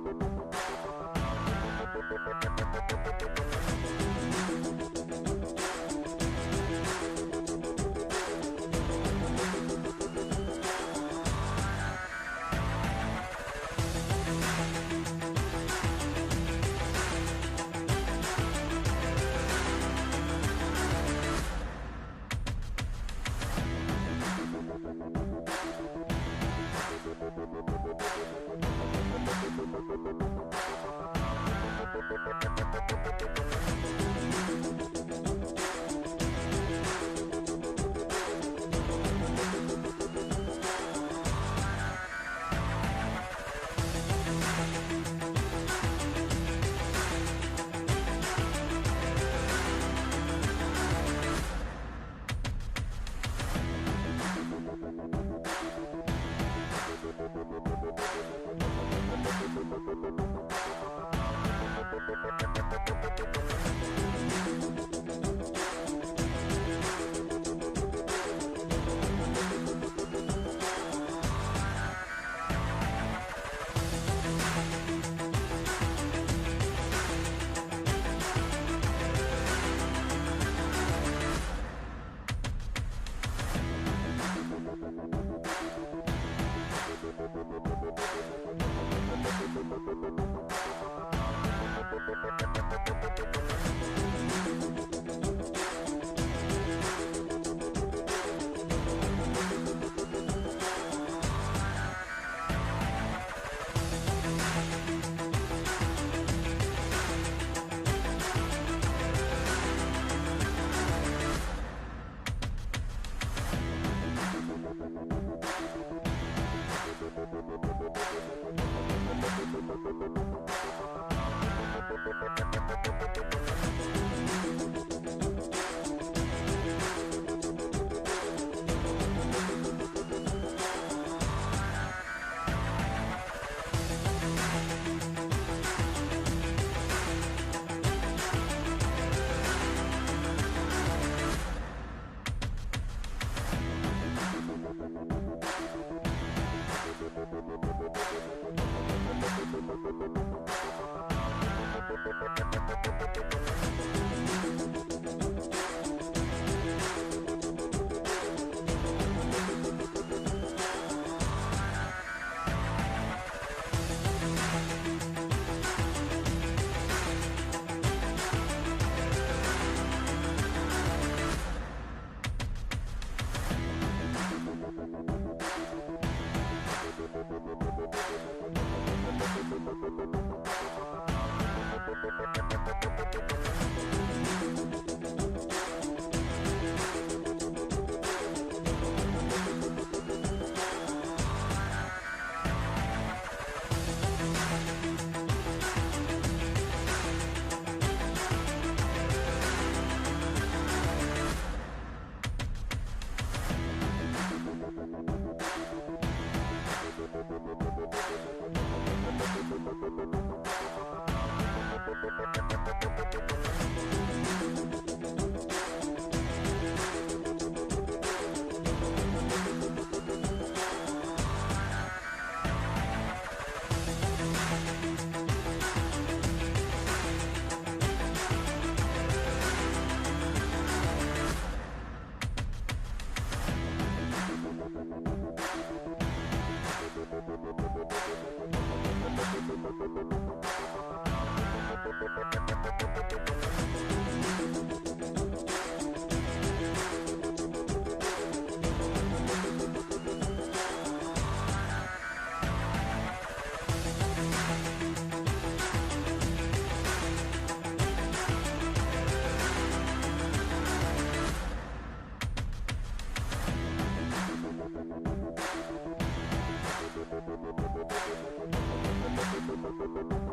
Thank you. Thank you.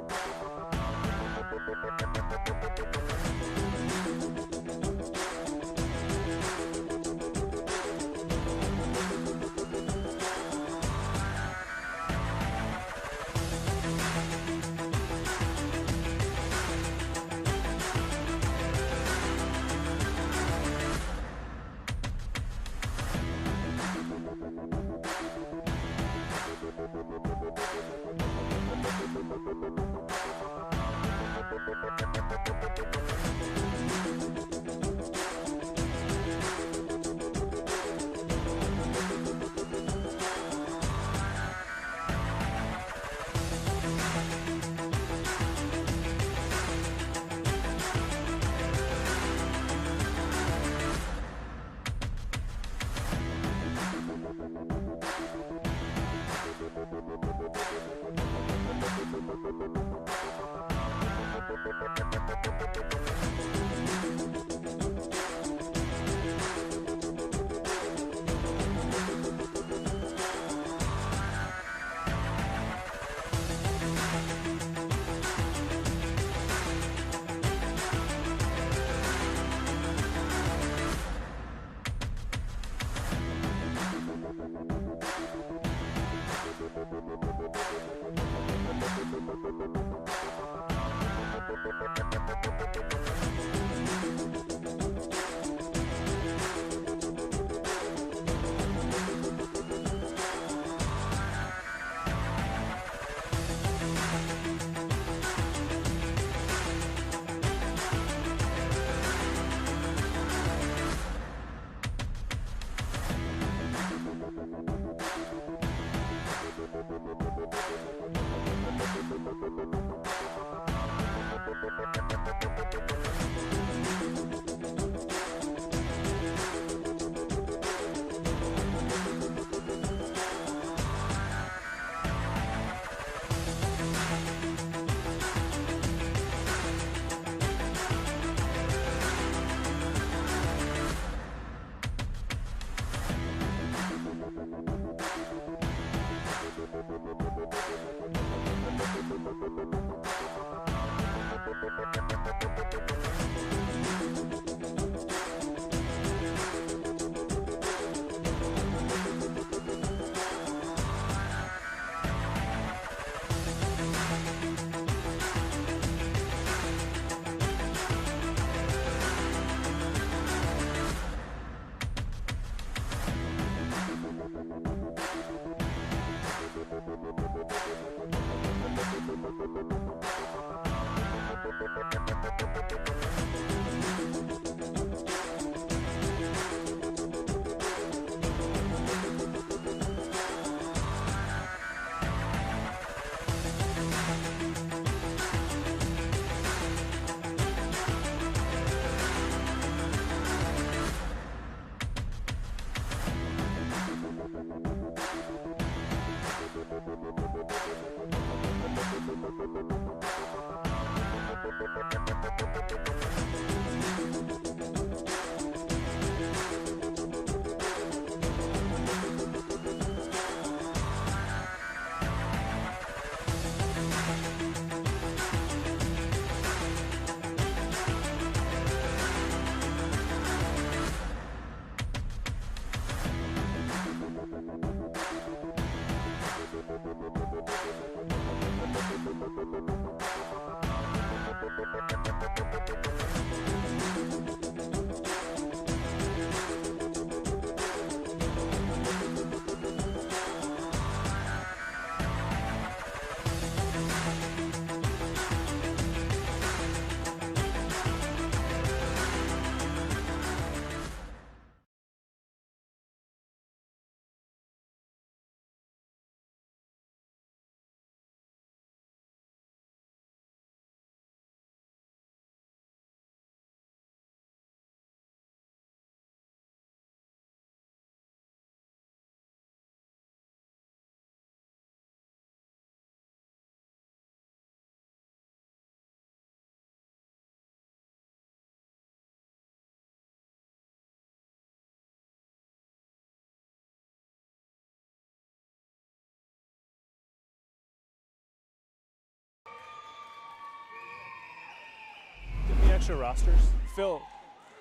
Extra rosters. Phil,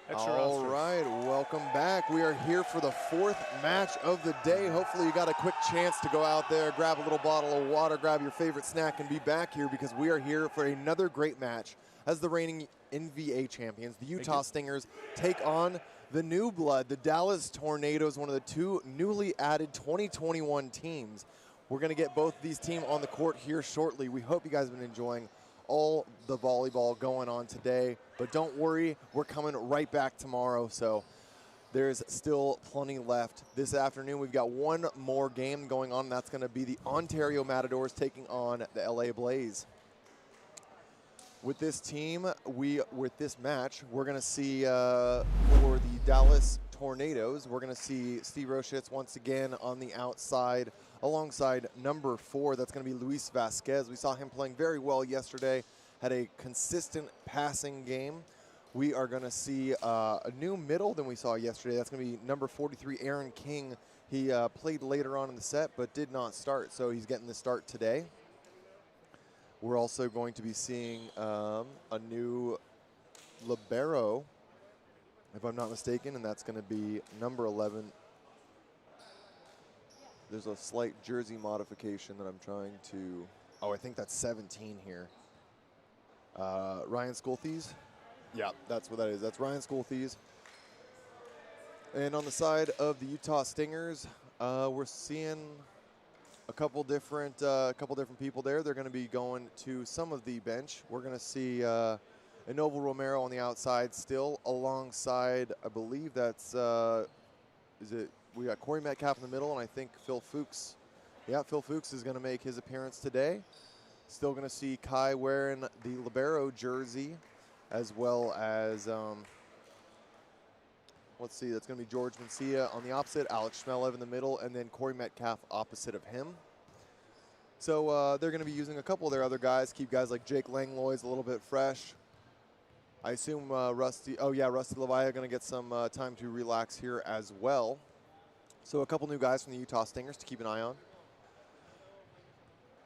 extra rosters. All right, welcome back. We are here for the fourth match of the day. Hopefully you got a quick chance to go out there, grab a little bottle of water, grab your favorite snack, and be back here because we are here for another great match as the reigning NVA champions. The Utah Stingers take on the new blood, the Dallas Tornadoes, one of the two newly added 2021 teams. We're going to get both of these teams on the court here shortly. We hope you guys have been enjoying all the volleyball going on today, but don't worry, we're coming right back tomorrow, so there's still plenty left. This afternoon we've got one more game going on, and that's going to be the Ontario Matadors taking on the LA Blaze. With this team, with this match, we're going to see for the Dallas Tornadoes, we're going to see Steve Roshitz once again on the outside alongside number 4. That's going to be Luis Vasquez. We saw him playing very well yesterday, had a consistent passing game. We are going to see a new middle than we saw yesterday. That's going to be number 43, Aaron King. He played later on in the set but did not start, so he's getting the start today. We're also going to be seeing a new libero, if I'm not mistaken, and that's going to be number 11. There's a slight jersey modification that I'm trying to Oh, I think that's 17 here. Ryan Schoolthies. Yeah, that's what that is. That's Ryan Schoolthies. And on the side of the Utah Stingers, we're seeing a couple different people there. They're going to be going to some of the bench. We're going to see Enoval Romero on the outside still, alongside, I believe that's, we got Corey Metcalf in the middle, and I think Phil Fuchs. Yeah, Phil Fuchs is going to make his appearance today. Still going to see Kai wearing the libero jersey, as well as, let's see, that's going to be George Mencia on the opposite, Alex Schmelev in the middle, and then Corey Metcalf opposite of him. So they're going to be using a couple of their other guys, keep guys like Jake Langlois a little bit fresh. I assume Rusty Levaya going to get some time to relax here as well. So a couple new guys from the Utah Stingers to keep an eye on.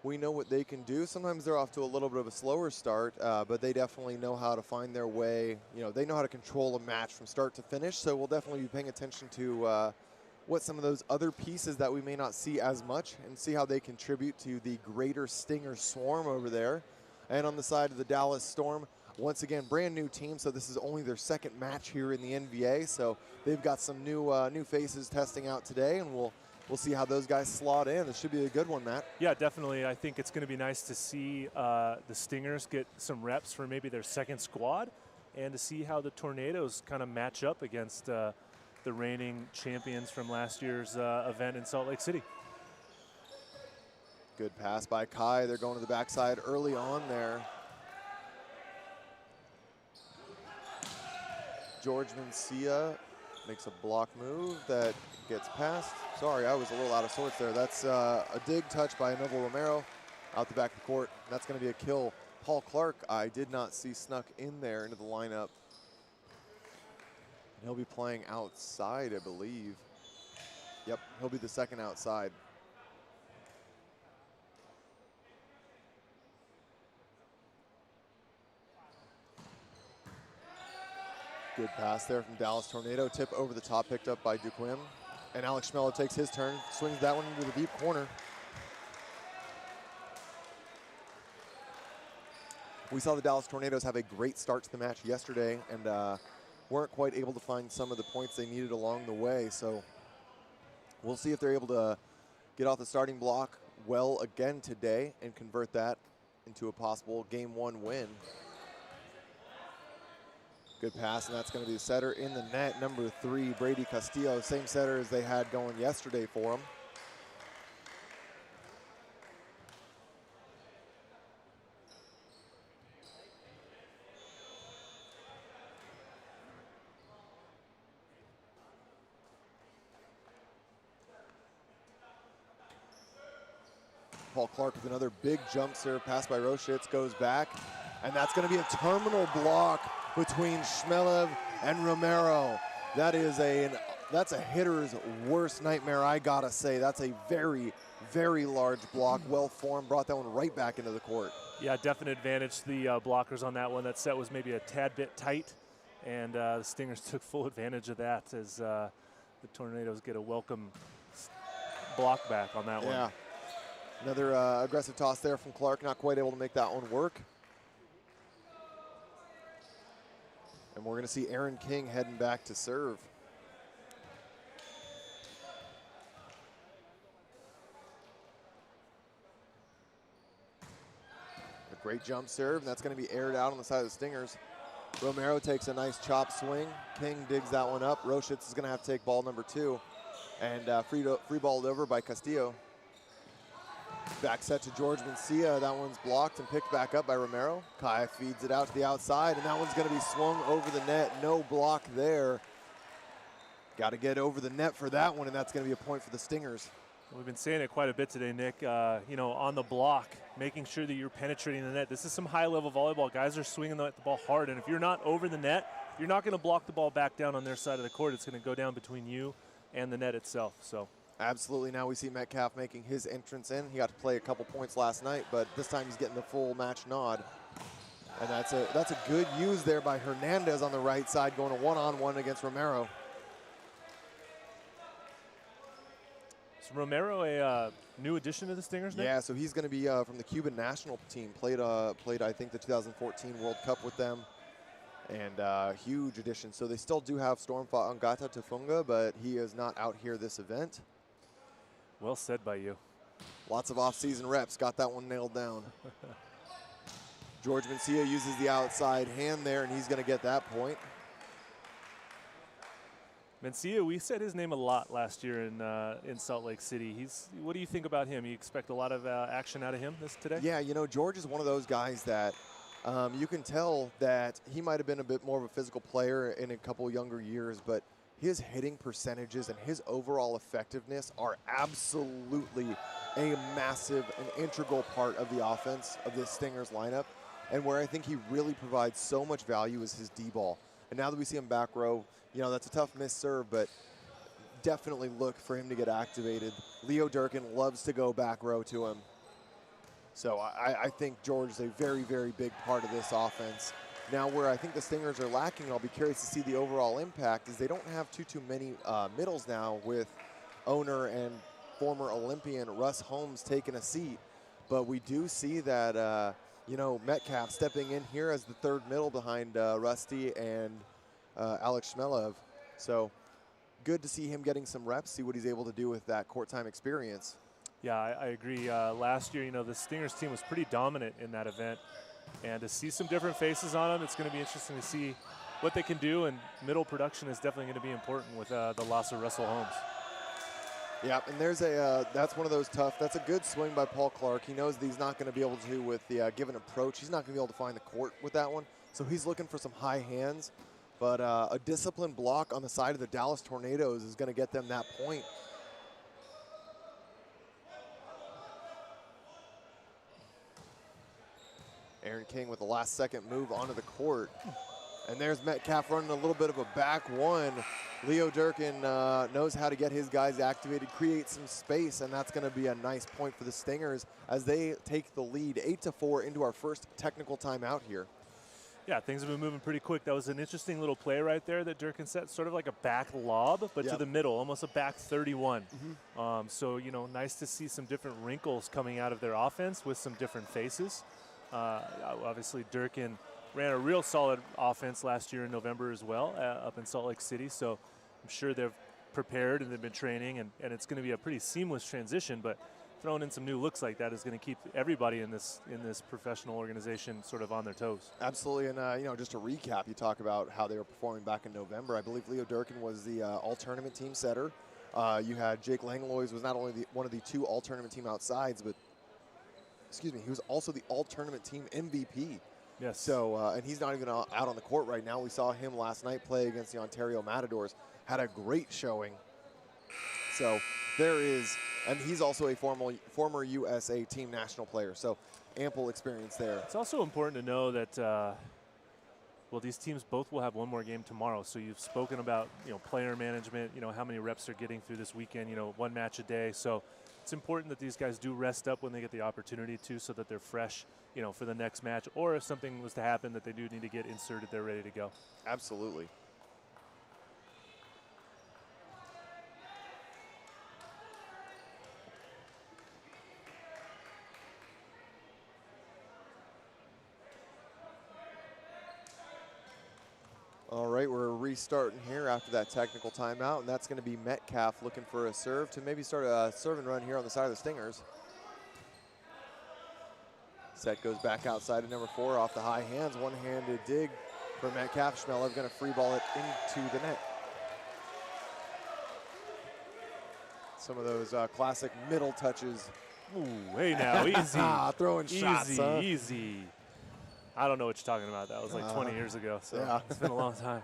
We know what they can do. Sometimes they're off to a little bit of a slower start, but they definitely know how to find their way. You know, they know how to control a match from start to finish, so we'll definitely be paying attention to what some of those other pieces that we may not see as much, and see how they contribute to the greater Stinger swarm over there. And on the side of the Dallas Storm, once again, brand new team, so this is only their second match here in the NVA, so they've got some new faces testing out today, and we'll see how those guys slot in. This should be a good one, Matt. Yeah, definitely. I think it's going to be nice to see the Stingers get some reps for maybe their second squad, and to see how the Tornadoes kind of match up against the reigning champions from last year's event in Salt Lake City. Good pass by Kai. They're going to the backside early on there. George Mencia makes a block move that gets past. Sorry, I was a little out of sorts there. That's a dig touch by Enoval Romero out the back of the court. That's going to be a kill. Paul Clark, I did not see snuck in there into the lineup. And he'll be playing outside, I believe. Yep, he'll be the second outside. Good pass there from Dallas Tornado. Tip over the top, picked up by Duquim. And Alex Schmeller takes his turn, swings that one into the deep corner. We saw the Dallas Tornadoes have a great start to the match yesterday, and weren't quite able to find some of the points they needed along the way. So we'll see if they're able to get off the starting block well again today and convert that into a possible Game 1 win. Good pass, and that's going to be the setter in the net, number 3, Brady Castillo. Same setter as they had going yesterday for him. Paul Clark with another big jump serve, pass by Roshitz, goes back, and that's going to be a terminal block between Schmelev and Romero. That's a hitter's worst nightmare, I gotta say. That's a very, very large block, well formed, brought that one right back into the court. Yeah, definite advantage to the blockers on that one. That set was maybe a tad bit tight, and the Stingers took full advantage of that as the Tornadoes get a welcome block back on that one. Yeah, another aggressive toss there from Clark, not quite able to make that one work. And we're going to see Aaron King heading back to serve. A great jump serve, and that's going to be aired out on the side of the Stingers. Romero takes a nice chop swing. King digs that one up. Roshitz is going to have to take ball number 2. And free balled over by Castillo. Back set to George Mencia. That one's blocked and picked back up by Romero. Kai feeds it out to the outside, and that one's going to be swung over the net. No block there. Got to get over the net for that one, and that's going to be a point for the Stingers. We've been saying it quite a bit today, Nick. You know, on the block, making sure that you're penetrating the net. This is some high-level volleyball. Guys are swinging the ball hard, and if you're not over the net, you're not going to block the ball back down on their side of the court. It's going to go down between you and the net itself. So. Absolutely. Now we see Metcalf making his entrance in. He got to play a couple points last night, but this time he's getting the full match nod. And that's a good use there by Hernandez on the right side, going a one-on-one against Romero. Romero a new addition to the Stingers now? Yeah, so he's going to be from the Cuban national team. Played I think the 2014 World Cup with them, and huge addition. So they still do have Stormfont Angata Tufunga, but he is not out here this event. Well said by you. Lots of off-season reps. Got that one nailed down. George Mencia uses the outside hand there, and he's going to get that point. Mencia, we said his name a lot last year in Salt Lake City. What do you think about him? You expect a lot of action out of him today? Yeah, you know, George is one of those guys that you can tell that he might have been a bit more of a physical player in a couple younger years, but his hitting percentages and his overall effectiveness are absolutely a massive and integral part of the offense of this Stingers lineup. And where I think he really provides so much value is his D-ball. And now that we see him back row, you know, that's a tough miss serve, but definitely look for him to get activated. Leo Durkin loves to go back row to him. So I think George is a very, very big part of this offense. Now where I think the Stingers are lacking, I'll be curious to see the overall impact, is they don't have too many middles now with owner and former Olympian Russ Holmes taking a seat. But we do see that, you know, Metcalf stepping in here as the third middle behind Rusty and Alex Shmelev. So good to see him getting some reps, see what he's able to do with that court time experience. Yeah, I agree. Last year, you know, the Stingers team was pretty dominant in that event. And to see some different faces on them, it's going to be interesting to see what they can do. And middle production is definitely going to be important with the loss of Russell Holmes. Yeah, and there's that's one of those tough, that's a good swing by Paul Clark. He knows that he's not going to be able to, with the given approach, he's not going to be able to find the court with that one. So he's looking for some high hands. But a disciplined block on the side of the Dallas Tornadoes is going to get them that point. Aaron King with the last second move onto the court. And there's Metcalf running a little bit of a back one. Leo Durkin knows how to get his guys activated, create some space, and that's going to be a nice point for the Stingers as they take the lead 8-4 into our first technical timeout here. Yeah, things have been moving pretty quick. That was an interesting little play right there that Durkin set, sort of like a back lob, but to the middle, almost a back 31. So, you know, nice to see some different wrinkles coming out of their offense with some different faces. Obviously, Durkin ran a real solid offense last year in November as well up in Salt Lake City. So I'm sure they've prepared and they've been training, and it's going to be a pretty seamless transition. But throwing in some new looks like that is going to keep everybody in this professional organization sort of on their toes. Absolutely, and you know, just to recap, you talk about how they were performing back in November. I believe Leo Durkin was the all-tournament team setter. You had Jake Langlois was not only one of the two all-tournament team outsides, but he was also the all-tournament team MVP. Yes. So, and he's not even out on the court right now. We saw him last night play against the Ontario Matadors. Had a great showing. So there is, and he's also a former USA team national player. So ample experience there. It's also important to know that, well, these teams both will have one more game tomorrow. So you've spoken about, you know, player management, you know, how many reps they're getting through this weekend, you know, one match a day. So it's important that these guys do rest up when they get the opportunity to, so that they're fresh, you know, for the next match, or if something was to happen that they do need to get inserted, they're ready to go. Absolutely. All right, we're restarting here after that technical timeout, and that's going to be Metcalf looking for a serve to maybe start a serve and run here on the side of the Stingers. Set goes back outside to number 4 off the high hands. One-handed dig for Metcalf. Shmelev going to free ball it into the net. Some of those classic middle touches. Ooh, hey now, easy. Throwing shots, easy, huh? easy. I don't know what you're talking about. That was like 20 years ago, so yeah. It's been a long time.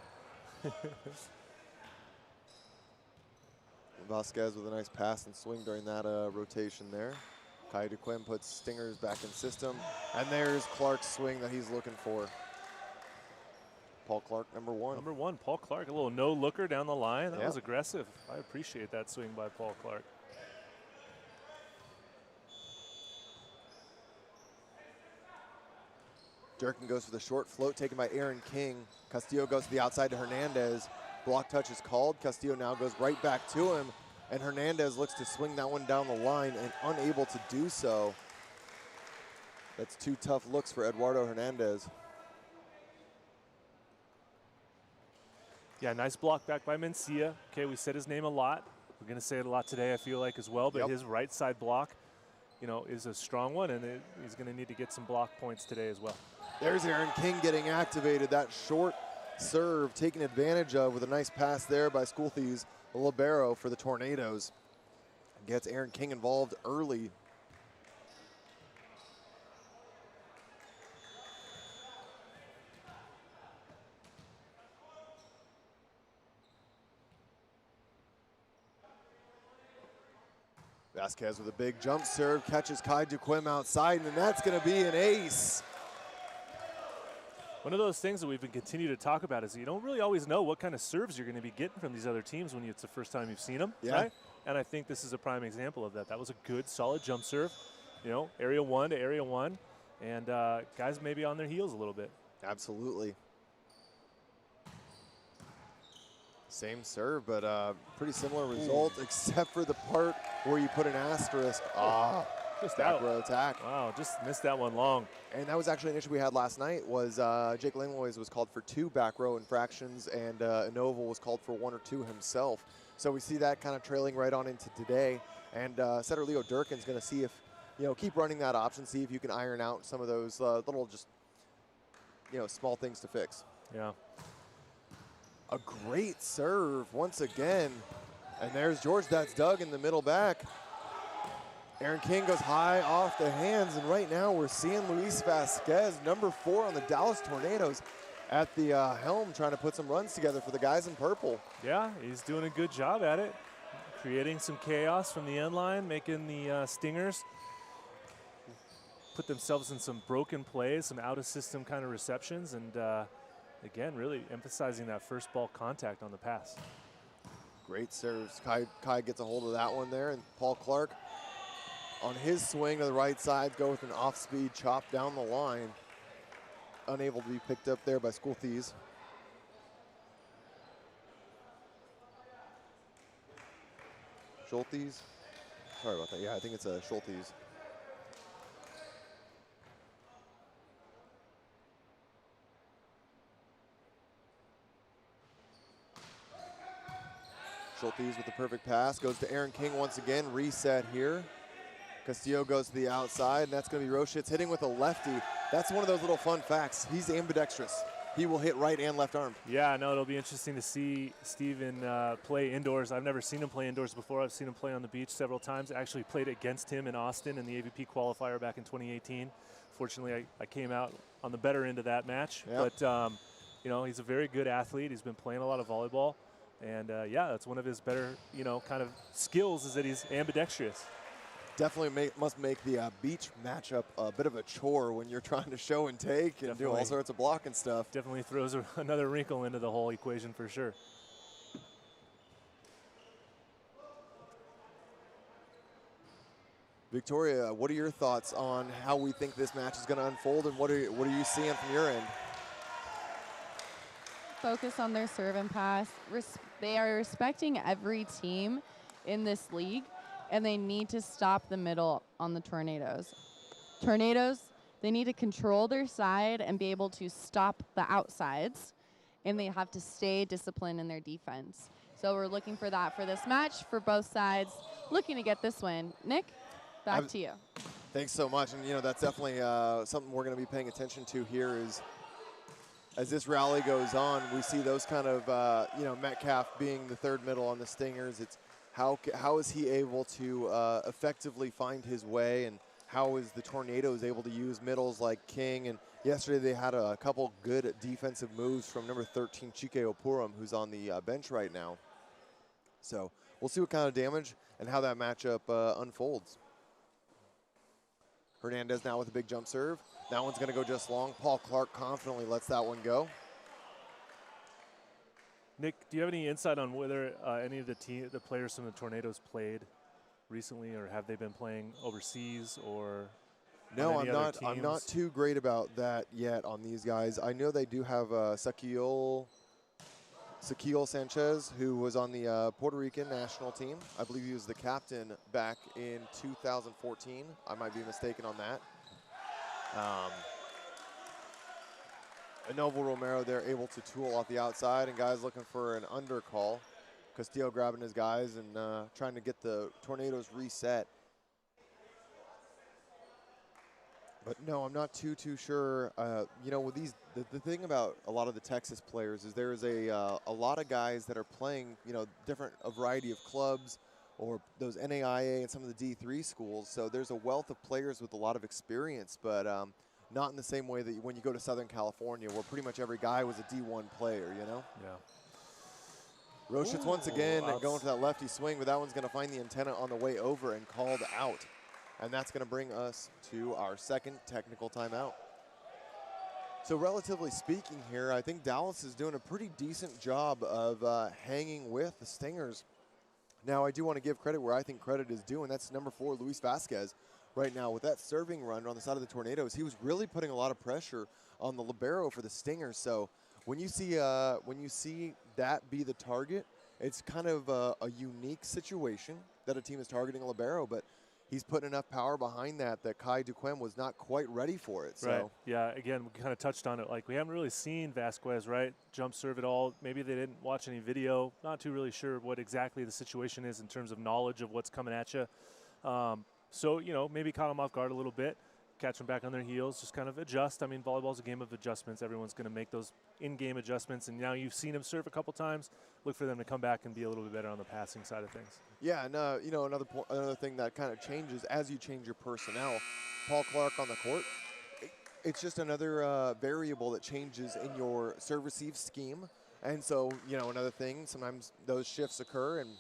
Vasquez with a nice pass and swing during that rotation there. Kai DeQuim puts Stingers back in system. And there's Clark's swing that he's looking for. Paul Clark, number 1. Number 1, Paul Clark, a little no-looker down the line. That Yeah. was aggressive. I appreciate that swing by Paul Clark. Durkin goes for the short float taken by Aaron King. Castillo goes to the outside to Hernandez. Block touch is called. Castillo now goes right back to him. And Hernandez looks to swing that one down the line and unable to do so. That's 2 tough looks for Eduardo Hernandez. Yeah, nice block back by Mencia. Okay, we said his name a lot. We're going to say it a lot today, I feel like, as well. But his right side block, you know, is a strong one, and he's going to need to get some block points today as well. There's Aaron King getting activated. That short serve taken advantage of with a nice pass there by Schoolthies, the libero for the Tornadoes. Gets Aaron King involved early. Vasquez with a big jump serve, catches Kai Duquim outside, and that's going to be an ace. One of those things that we've been continuing to talk about is you don't really always know what kind of serves you're going to be getting from these other teams when it's the first time you've seen them, right? And I think this is a prime example of that. That was a good, solid jump serve, you know, area 1 to area 1, and guys maybe on their heels a little bit. Absolutely. Same serve, but pretty similar result, except for the part where you put an asterisk. Just back out. row attack. Wow, just missed that one long. And that was actually an issue we had last night, was Jake Langlois was called for 2 back row infractions, and Inova was called for 1 or 2 himself. So we see that kind of trailing right on into today. And setter Leo Durkin's going to see if, you know, keep running that option, see if you can iron out some of those little just, you know, small things to fix. Yeah. A great serve once again. And there's George, that's Doug in the middle back. Aaron King goes high off the hands, and right now we're seeing Luis Vasquez, number 4 on the Dallas Tornadoes, at the helm, trying to put some runs together for the guys in purple. Yeah, he's doing a good job at it, creating some chaos from the end line, making the Stingers put themselves in some broken plays, some out-of-system kind of receptions, and again, really emphasizing that first ball contact on the pass. Great serves. Kai gets a hold of that one there, and Paul Clark on his swing to the right side, go with an off-speed chop down the line. Unable to be picked up there by Schoolthies. Schultes. Sorry about that. Yeah, I think it's a Schultes. Schultes with the perfect pass. Goes to Aaron King once again. Reset here. Castillo goes to the outside, and that's going to be Roshitz hitting with a lefty. That's one of those little fun facts. He's ambidextrous. He will hit right and left arm. Yeah, no, it'll be interesting to see Steven play indoors. I've never seen him play indoors before. I've seen him play on the beach several times. I actually played against him in Austin in the AVP qualifier back in 2018. Fortunately, I came out on the better end of that match. Yep. But, you know, he's a very good athlete. He's been playing a lot of volleyball. And, yeah, that's one of his better, you know, kind of skills is that he's ambidextrous. Definitely must make the beach matchup a bit of a chore when you're trying to show and take and do all sorts of blocking stuff. Definitely throws another wrinkle into the whole equation for sure. Victoria, what are your thoughts on how we think this match is going to unfold, and what are you seeing from your end? Focus on their serve and pass. They are respecting every team in this league, and they need to stop the middle on the Tornadoes. Tornadoes, they need to control their side and be able to stop the outsides, and they have to stay disciplined in their defense. So we're looking for that for this match for both sides, looking to get this win. Nick, back to you. Thanks so much. And, you know, that's definitely something we're going to be paying attention to here is as this rally goes on, we see those kind of, you know, Metcalf being the third middle on the Stingers. It's how is he able to effectively find his way, and how is the Tornadoes able to use middles like King? And yesterday they had a couple good defensive moves from number 13, Chike Opuram, who's on the bench right now. So we'll see what kind of damage and how that matchup unfolds. Hernandez now with a big jump serve. That one's going to go just long. Paul Clark confidently lets that one go. Nick, do you have any insight on whether any of the players from the Tornadoes played recently, or have they been playing overseas, or? No, I'm not too great about that yet on these guys. I know they do have Sakiol Shaquille Sanchez, who was on the Puerto Rican national team. I believe he was the captain back in 2014. I might be mistaken on that. Novo Romero, they're able to tool off the outside, and guys looking for an under call. Castillo grabbing his guys and trying to get the Tornadoes reset. But no, I'm not too sure. You know, with these, the thing about a lot of the Texas players is there is a lot of guys that are playing, you know, a variety of clubs or those NAIA and some of the D3 schools. So there's a wealth of players with a lot of experience, but not in the same way that when you go to Southern California, where pretty much every guy was a D1 player, you know? Yeah. Roshitz once again going for that lefty swing, but that one's going to find the antenna on the way over and called out. And that's going to bring us to our second technical timeout. So relatively speaking here, I think Dallas is doing a pretty decent job of hanging with the Stingers. Now, I do want to give credit where I think credit is due, and that's number 4, Luis Vasquez. Right now, with that serving run on the side of the Tornadoes, he was really putting a lot of pressure on the libero for the Stingers. So when you see that be the target, it's kind of a unique situation that a team is targeting a libero, but he's putting enough power behind that Kai Duquem was not quite ready for it. So. Right. Yeah, again, we kind of touched on it. Like, we haven't really seen Vasquez, right, jump serve at all. Maybe they didn't watch any video. Not too really sure what exactly the situation is in terms of knowledge of what's coming at you. So, you know, maybe caught them off guard a little bit, catch them back on their heels, just kind of adjust. I mean, volleyball's a game of adjustments. Everyone's going to make those in-game adjustments. And now you've seen them serve a couple times. Look for them to come back and be a little bit better on the passing side of things. Yeah, and you know, another thing that kind of changes as you change your personnel. Paul Clark on the court. It's just another variable that changes in your serve-receive scheme. And so, you know, another thing, sometimes those shifts occur and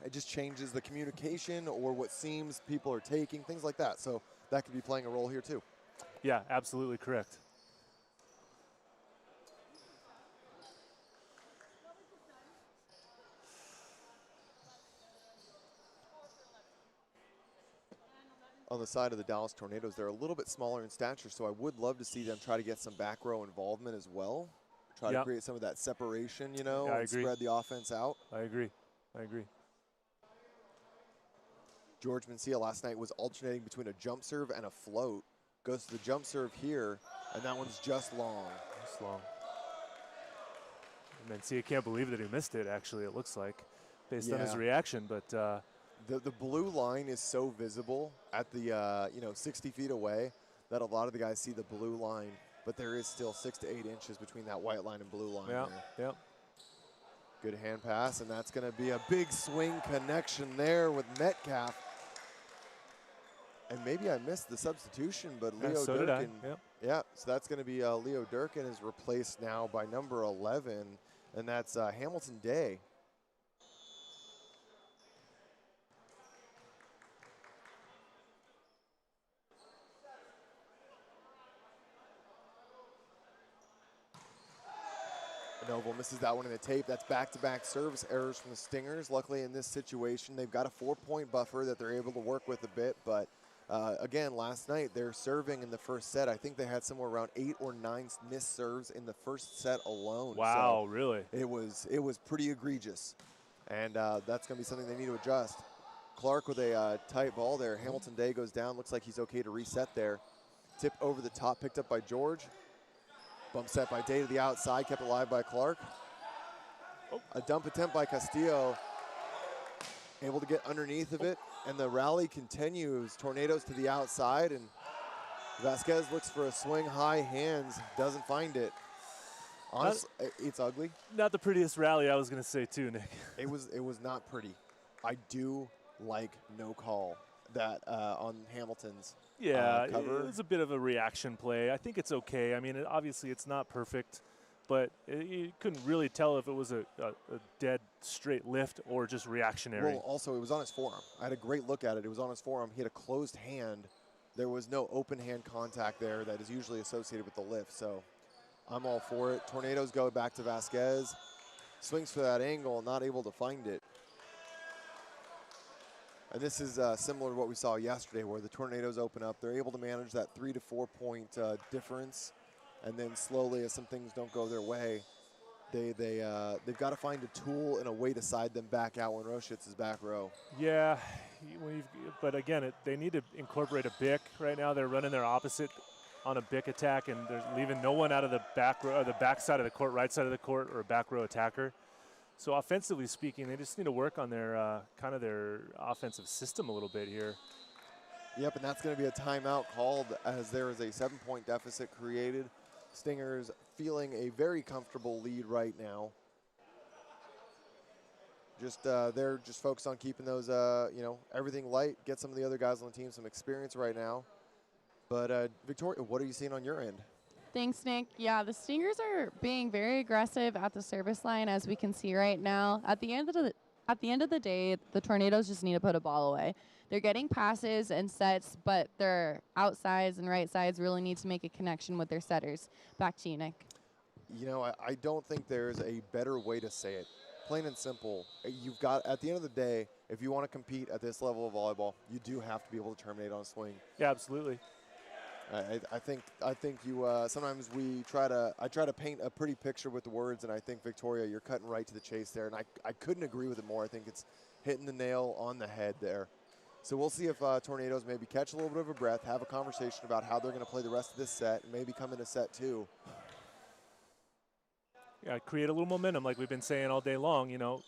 it just changes the communication or what seems people are taking, things like that. So that could be playing a role here too. Yeah, absolutely correct. On the side of the Dallas Tornadoes, they're a little bit smaller in stature, so I would love to see them try to get some back row involvement as well. Try to create some of that separation, you know, and spread the offense out. I agree. George Mencia last night was alternating between a jump serve and a float. Goes to the jump serve here, and that one's just long. Just long. Mencia can't believe that he missed it, actually, it looks like, based on his reaction. But the blue line is so visible at the, 60 feet away that a lot of the guys see the blue line, but there is still 6 to 8 inches between that white line and blue line. Yeah. Good hand pass, and that's going to be a big swing connection there with Metcalf. And maybe I missed the substitution, but Leo Durkin. Yeah, so that's going to be Leo Durkin is replaced now by number 11, and that's Hamilton Day. Noble misses that one in the tape. That's back-to-back service errors from the Stingers. Luckily, in this situation, they've got a 4-point buffer that they're able to work with a bit. But, again, last night, they're serving in the first set. I think they had somewhere around 8 or 9 missed serves in the first set alone. Wow, so really? It was pretty egregious. And that's going to be something they need to adjust. Clark with a tight ball there. Hamilton Day goes down. Looks like he's okay to reset there. Tip over the top, picked up by George. Bump set by Day to the outside, kept alive by Clark. A dump attempt by Castillo. Able to get underneath of it, and the rally continues. Tornadoes to the outside, and Vasquez looks for a swing, high hands, doesn't find it. Honestly, it's ugly. Not the prettiest rally, I was going to say too, Nick. It was not pretty. I do like no call that on Hamilton's. Yeah, cover. It was a bit of a reaction play. I think it's okay. I mean, obviously it's not perfect, but you couldn't really tell if it was a dead straight lift or just reactionary. Well, also it was on his forearm. I had a great look at it. It was on his forearm. He had a closed hand. There was no open hand contact there that is usually associated with the lift. So I'm all for it. Tornadoes go back to Vasquez. Swings for that angle, not able to find it. And this is similar to what we saw yesterday, where the Tornadoes open up. They're able to manage that 3 to 4 point difference, and then slowly, as some things don't go their way, They've got to find a tool and a way to side them back out when Roschitz is back row. Yeah, but again, they need to incorporate a BIC. Right now they're running their opposite on a BIC attack, and they're leaving no one out of the back row, the back side of the court, right side of the court, or a back row attacker. So offensively speaking, they just need to work on their kind of their offensive system a little bit here. Yep, and that's going to be a timeout called as there is a 7-point deficit created. Stingers feeling a very comfortable lead right now. They're just focused on keeping those, everything light, get some of the other guys on the team some experience right now. But Victoria, what are you seeing on your end? Thanks, Nick. Yeah, the Stingers are being very aggressive at the service line, as we can see right now. At the end of the day, the Tornadoes just need to put a ball away. They're getting passes and sets, but their outsides and right sides really need to make a connection with their setters. Back to you, Nick. You know, I don't think there's a better way to say it. Plain and simple, you've got, at the end of the day, if you want to compete at this level of volleyball, you do have to be able to terminate on a swing. Yeah, absolutely. I think you sometimes I try to paint a pretty picture with the words, and I think, Victoria, you're cutting right to the chase there, and I couldn't agree with it more. I think it's hitting the nail on the head there. So we'll see if Tornadoes maybe catch a little bit of a breath, have a conversation about how they're going to play the rest of this set, and maybe come into set 2. Yeah, create a little momentum like we've been saying all day long, you know.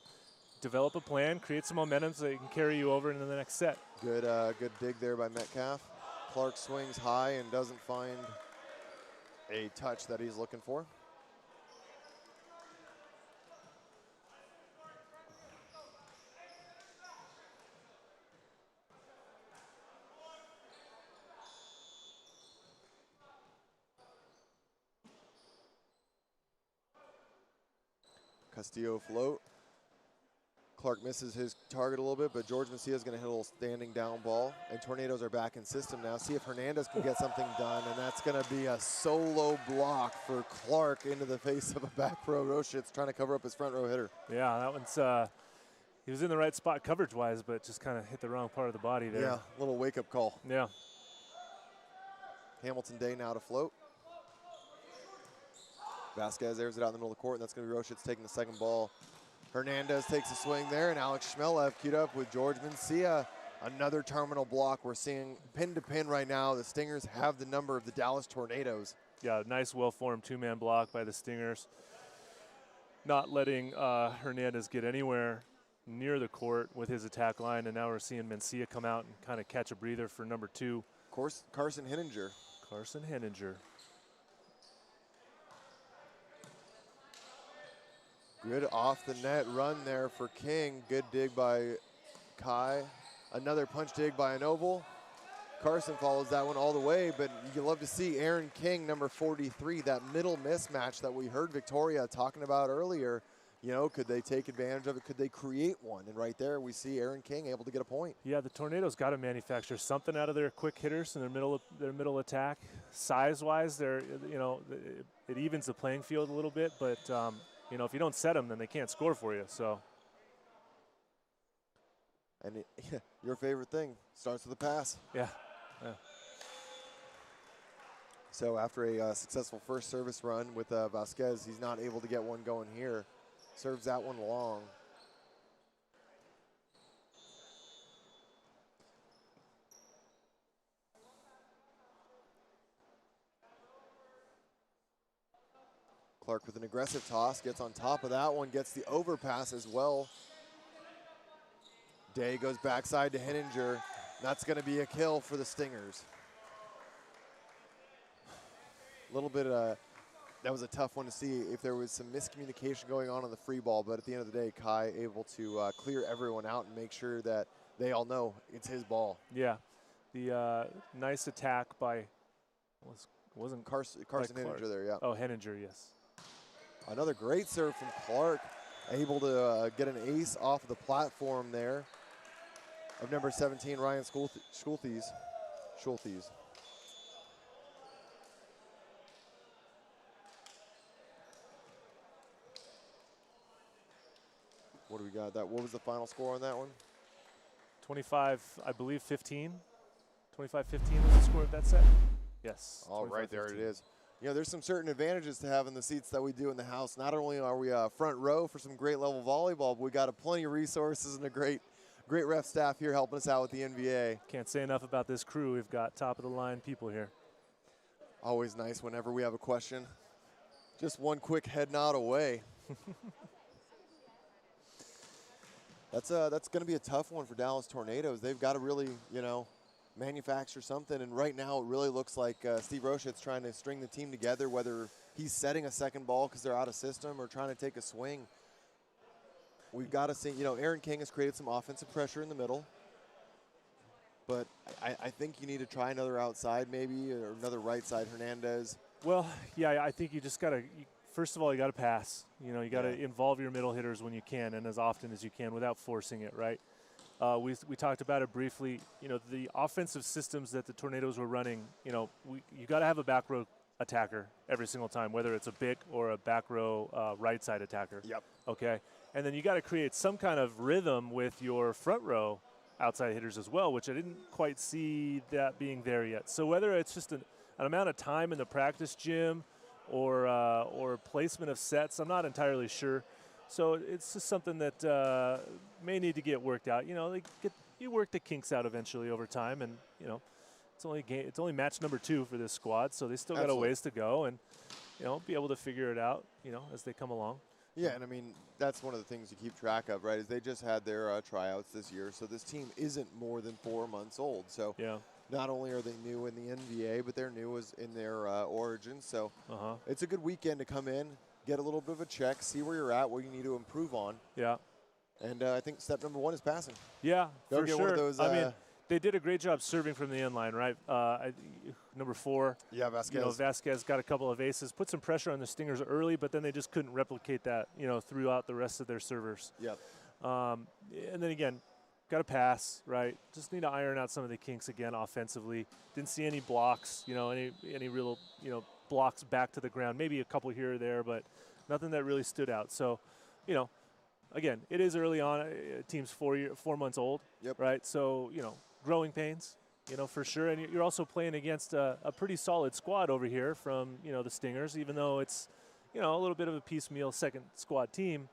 Develop a plan, create some momentum so it can carry you over into the next set. Good dig there by Metcalf. Clark swings high and doesn't find a touch that he's looking for. Castillo float. Clark misses his target a little bit, but George Messia is going to hit a little standing down ball, and Tornadoes are back in system now. See if Hernandez can get something done, and that's going to be a solo block for Clark into the face of a back row Roschitz trying to cover up his front row hitter. Yeah, that one's he was in the right spot coverage-wise, but just kind of hit the wrong part of the body there. Yeah, little wake-up call. Yeah. Hamilton Day now to float. Vasquez airs it out in the middle of the court, and that's going to be Roschitz taking the second ball. Hernandez takes a swing there, and Alex Schmelev queued up with George Mencia. Another terminal block. We're seeing pin to pin right now. The Stingers have the number of the Dallas Tornadoes. Yeah, nice, well-formed two-man block by the Stingers. Not letting Hernandez get anywhere near the court with his attack line, and now we're seeing Mencia come out and kind of catch a breather for number 2. Of course, Carson Henninger. Carson Henninger. Good off the net run there for King. Good dig by Kai. Another punch dig by Anoble. Carson follows that one all the way, but you love to see Aaron King, number 43, that middle mismatch that we heard Victoria talking about earlier. You know, could they take advantage of it? Could they create one? And right there, we see Aaron King able to get a point. Yeah, the Tornadoes got to manufacture something out of their quick hitters in their middle attack. Size-wise, it evens the playing field a little bit, but if you don't set them, then they can't score for you. So. And your favorite thing starts with a pass. Yeah. So after a successful first service run with Vasquez, he's not able to get one going here. Serves that one long. Clark with an aggressive toss, gets on top of that one, gets the overpass as well. Day goes backside to Henninger. That's going to be a kill for the Stingers. A little bit that was a tough one to see if there was some miscommunication going on the free ball, but at the end of the day, Kai able to clear everyone out and make sure that they all know it's his ball. Yeah, the nice attack by, wasn't Carson Henninger there, yeah. Oh, Henninger, yes. Another great serve from Clark, able to get an ace off of the platform there of number 17, Ryan Schultes. What do we got? What was the final score on that one? 25, I believe 15. 25-15 was the score of that set. Yes. All right, there it is. You know, there's some certain advantages to having the seats that we do in the house. Not only are we front row for some great level volleyball, but we got plenty of resources and a great ref staff here helping us out with the NVA. Can't say enough about this crew. We've got top of the line people here. Always nice whenever we have a question. Just one quick head nod away. That's going to be a tough one for Dallas Tornadoes. They've got to really, you know, manufacture something. And right now it really looks like Steve Rochet's trying to string the team together, whether he's setting a second ball because they're out of system or trying to take a swing. We've got to see, you know, Aaron King has created some offensive pressure in the middle. But I think you need to try another outside maybe or another right side Hernandez. Well, yeah, I think you just got to, first of all, you got to pass. You know, you got to involve your middle hitters when you can and as often as you can without forcing it, right? We talked about it briefly. You know, the offensive systems that the Tornadoes were running, you know, you got to have a back row attacker every single time, whether it's a big or a back row right side attacker. Yep. Okay. And then you got to create some kind of rhythm with your front row outside hitters as well, which I didn't quite see that being there yet. So whether it's just an amount of time in the practice gym or placement of sets, I'm not entirely sure. So it's just something that may need to get worked out. You know, you work the kinks out eventually over time, and you know, it's only match number 2 for this squad, so they still got a ways to go, and you know, be able to figure it out, you know, as they come along. Yeah, and I mean, that's one of the things you keep track of, right, is they just had their tryouts this year, so this team isn't more than 4 months old. So yeah, not only are they new in the NVA, but they're new in their origins. So it's a good weekend to come in, get a little bit of a check, see where you're at, what you need to improve on. Yeah. And I think step number 1 is passing. Yeah, Don't for get sure. one of those, I mean, they did a great job serving from the end line, right? Number 4. Yeah, Vasquez. You know, Vasquez got a couple of aces, put some pressure on the Stingers early, but then they just couldn't replicate that, you know, throughout the rest of their servers. Yep. And then again, got to pass, right? Just need to iron out some of the kinks again offensively. Didn't see any blocks, you know, any real, you know, blocks back to the ground. Maybe a couple here or there, but nothing that really stood out. So, you know, again, it is early on. Team's 4 months old, right? So, you know, growing pains, you know, for sure. And you're also playing against a pretty solid squad over here from, you know, the Stingers, even though it's, you know, a little bit of a piecemeal second squad team.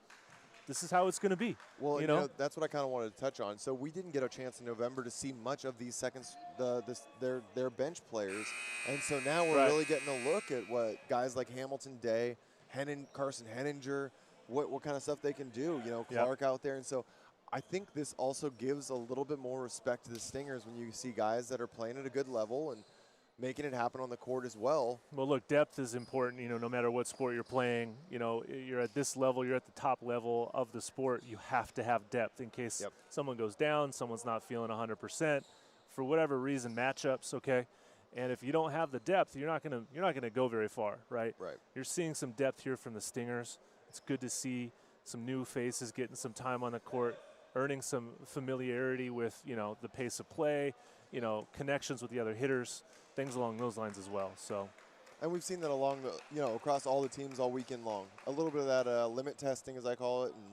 This is how it's going to be. Well, you know, that's what I kind of wanted to touch on. So we didn't get a chance in November to see much of these their bench players, and so now we're really getting a look at what guys like Hamilton Day, Carson Henninger, what kind of stuff they can do. You know, Clark out there, and so I think this also gives a little bit more respect to the Stingers when you see guys that are playing at a good level and making it happen on the court as well. Well, look, depth is important, you know, no matter what sport you're playing. You know, you're at this level, you're at the top level of the sport. You have to have depth in case someone goes down, someone's not feeling 100%, for whatever reason, matchups, okay? And if you don't have the depth, you're not gonna go very far, right? Right. You're seeing some depth here from the Stingers. It's good to see some new faces getting some time on the court, earning some familiarity with, you know, the pace of play, you know, connections with the other hitters, things along those lines as well. So, and we've seen that along the, you know, across all the teams all weekend long. A little bit of that limit testing, as I call it, and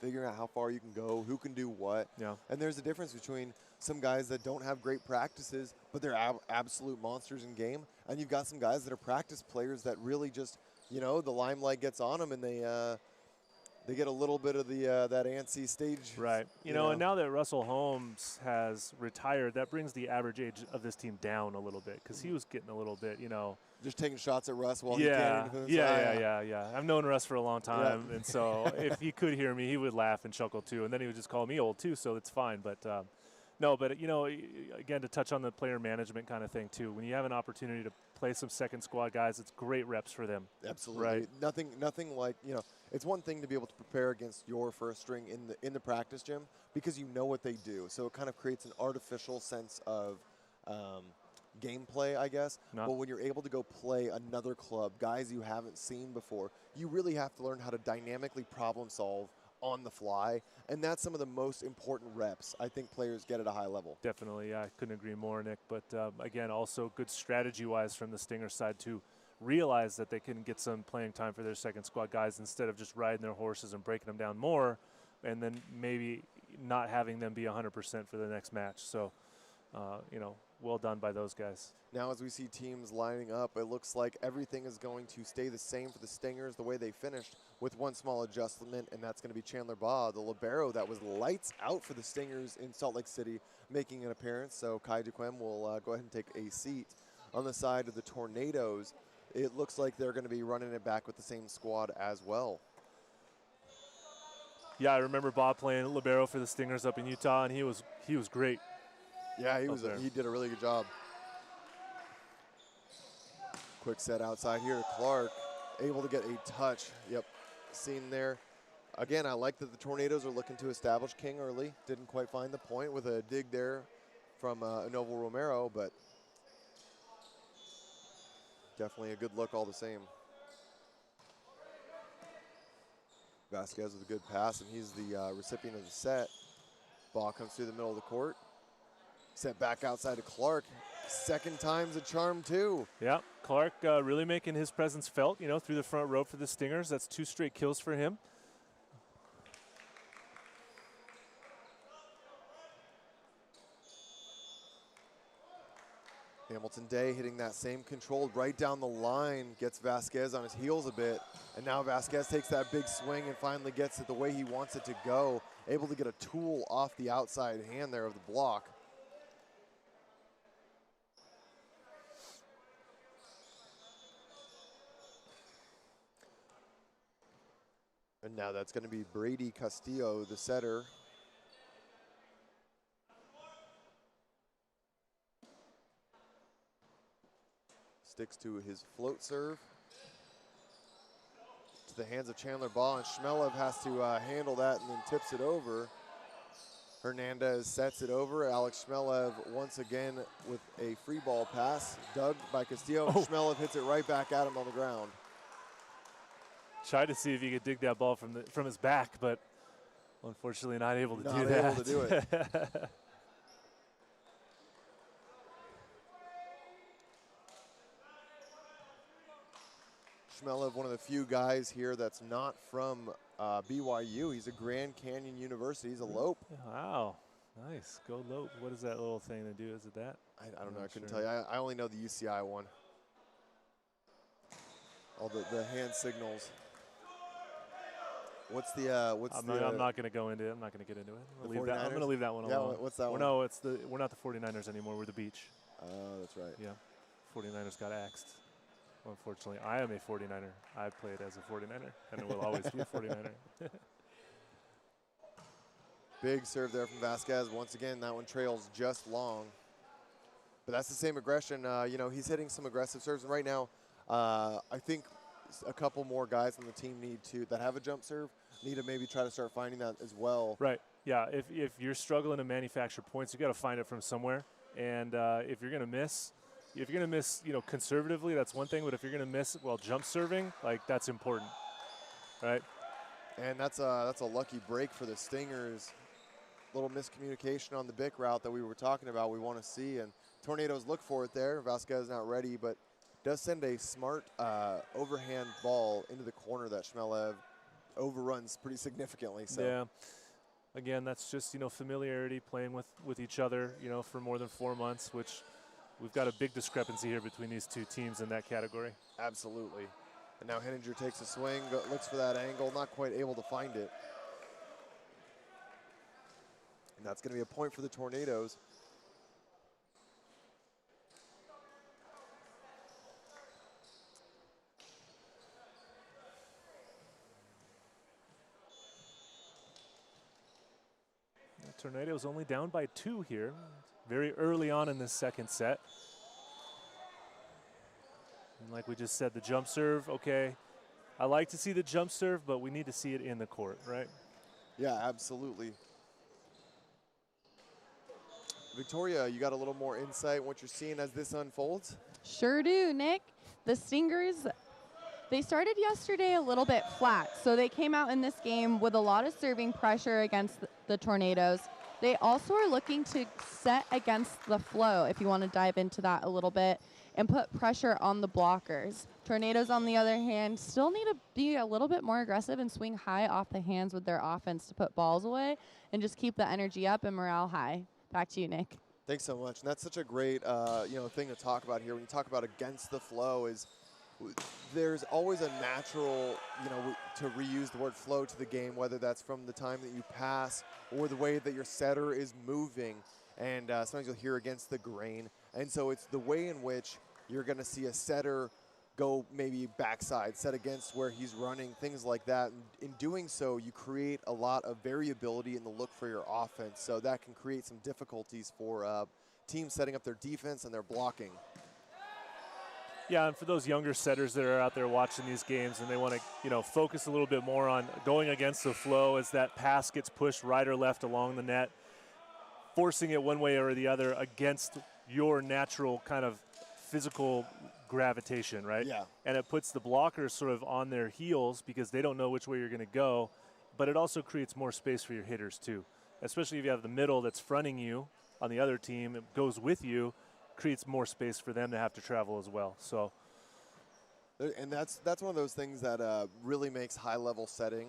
figuring out how far you can go, who can do what. Yeah. And there's a difference between some guys that don't have great practices, but they're absolute monsters in game, and you've got some guys that are practice players that really just, you know, the limelight gets on them and they get a little bit of the that antsy stage. Right. You know, and now that Russell Holmes has retired, that brings the average age of this team down a little bit because he was getting a little bit, you know. Just taking shots at Russ while he can't. Yeah. I've known Russ for a long time, and so if he could hear me, he would laugh and chuckle too, and then he would just call me old too, so it's fine. But no, but you know, again, to touch on the player management kind of thing too, when you have an opportunity to play some second squad guys, it's great reps for them. Absolutely. Right. Nothing like, you know, it's one thing to be able to prepare against your first string in the practice gym because you know what they do. So it kind of creates an artificial sense of gameplay, I guess. No. But when you're able to go play another club, guys you haven't seen before, you really have to learn how to dynamically problem solve on the fly, and that's some of the most important reps I think players get at a high level. Definitely, I couldn't agree more, Nick. But again, also good strategy-wise from the Stinger side to realize that they can get some playing time for their second squad guys instead of just riding their horses and breaking them down more, and then maybe not having them be 100% for the next match. So, you know, well done by those guys. Now as we see teams lining up, it looks like everything is going to stay the same for the Stingers the way they finished, with one small adjustment, and that's going to be Chandler Baugh, the libero that was lights out for the Stingers in Salt Lake City, making an appearance. So Kai DeQuem will go ahead and take a seat. On the side of the Tornadoes, it looks like they're going to be running it back with the same squad as well. Yeah, I remember Bob playing libero for the Stingers up in Utah, and he was great. Yeah, he did a really good job. Quick set outside here to Clark, able to get a touch. Yep, seen there. Again, I like that the Tornadoes are looking to establish King early. Didn't quite find the point with a dig there from Novo Romero, but definitely a good look all the same. Vasquez with a good pass, and he's the recipient of the set. Ball comes through the middle of the court. Set back outside to Clark. Second time's a charm, too. Yeah, Clark really making his presence felt, you know, through the front row for the Stingers. That's 2 straight kills for him. Hamilton Day hitting that same controlled right down the line, gets Vasquez on his heels a bit, and now Vasquez takes that big swing and finally gets it the way he wants it to go, able to get a tool off the outside hand there of the block. And now that's going to be Brady Castillo, the setter. Sticks to his float serve. To the hands of Chandler Baugh, and Shmelev has to handle that and then tips it over. Hernandez sets it over. Alex Shmelev once again with a free ball pass. Dug by Castillo. Oh. Shmelev hits it right back at him on the ground. Tried to see if he could dig that ball from his back, but unfortunately not able to do that. Not able to do it. Shmelev, one of the few guys here that's not from BYU. He's a Grand Canyon University. He's a Lope. Wow, nice. Go Lope. What is that little thing to do? Is it that? I don't know. I couldn't tell you. I only know the UCI one. All the hand signals. What's the I'm not going to go into it. I'm not going to get into it. I'm going to leave that one yeah, alone. what's that one? No, we're not the 49ers anymore. We're the Beach. Oh, that's right. Yeah, 49ers got axed. Unfortunately, I am a 49er. I played as a 49er, and it will always be a 49er. Big serve there from Vasquez. Once again, that one trails just long. But that's the same aggression. You know, he's hitting some aggressive serves. And right now, I think a couple more guys on the team that have a jump serve need to maybe try to start finding that as well. Right. Yeah. If you're struggling to manufacture points, you got to find it from somewhere. And if you're going to miss, you know, conservatively, that's one thing. But if you're going to miss while jump serving, like, that's important, right? And that's a lucky break for the Stingers. Little miscommunication on the Bic route that we were talking about. We want to see, and Tornadoes look for it there. Vasquez not ready, but does send a smart overhand ball into the corner that Shmelev overruns pretty significantly. So. Yeah. Again, that's just, you know, familiarity, playing with each other, you know, for more than 4 months, which we've got a big discrepancy here between these two teams in that category. Absolutely. And now Henninger takes a swing, looks for that angle, not quite able to find it. And that's going to be a point for the Tornadoes. The Tornadoes only down by 2 here, very early on in this second set. And like we just said, the jump serve, okay. I like to see the jump serve, but we need to see it in the court, right? Yeah, absolutely. Victoria, you got a little more insight what you're seeing as this unfolds? Sure do, Nick. The Stingers, they started yesterday a little bit flat, so they came out in this game with a lot of serving pressure against the Tornadoes. They also are looking to set against the flow, if you want to dive into that a little bit, and put pressure on the blockers. Tornadoes, on the other hand, still need to be a little bit more aggressive and swing high off the hands with their offense to put balls away and just keep the energy up and morale high. Back to you, Nick. Thanks so much. And that's such a great thing to talk about here. When you talk about against the flow, is there's always a natural, to reuse the word flow to the game, whether that's from the time that you pass or the way that your setter is moving. And sometimes you'll hear against the grain. And so it's the way in which you're going to see a setter go maybe backside, set against where he's running, things like that. And in doing so, you create a lot of variability in the look for your offense. So that can create some difficulties for teams setting up their defense and their blocking. Yeah, and for those younger setters that are out there watching these games and they want to, focus a little bit more on going against the flow as that pass gets pushed right or left along the net, forcing it one way or the other against your natural kind of physical gravitation, right? Yeah. And it puts the blockers sort of on their heels because they don't know which way you're going to go, but it also creates more space for your hitters too, especially if you have the middle that's fronting you on the other team, it goes with you, creates more space for them to have to travel as well. So, and that's one of those things that really makes high-level setting,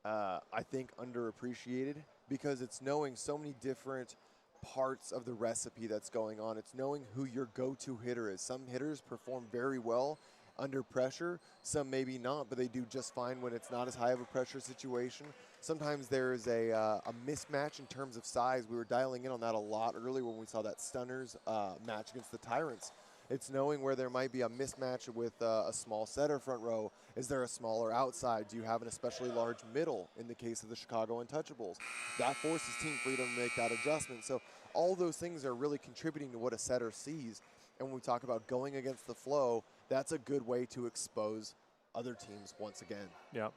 I think, underappreciated, because it's knowing so many different parts of the recipe that's going on. It's knowing who your go-to hitter is. Some hitters perform very well under pressure, some maybe not, but they do just fine when it's not as high of a pressure situation. Sometimes there's a mismatch in terms of size. We were dialing in on that a lot earlier when we saw that Stunners match against the Tyrants. It's knowing where there might be a mismatch with a small setter front row. Is there a smaller outside? Do you have an especially large middle in the case of the Chicago Untouchables? That forces team freedom to make that adjustment. So all those things are really contributing to what a setter sees. And when we talk about going against the flow, that's a good way to expose other teams once again. yeah.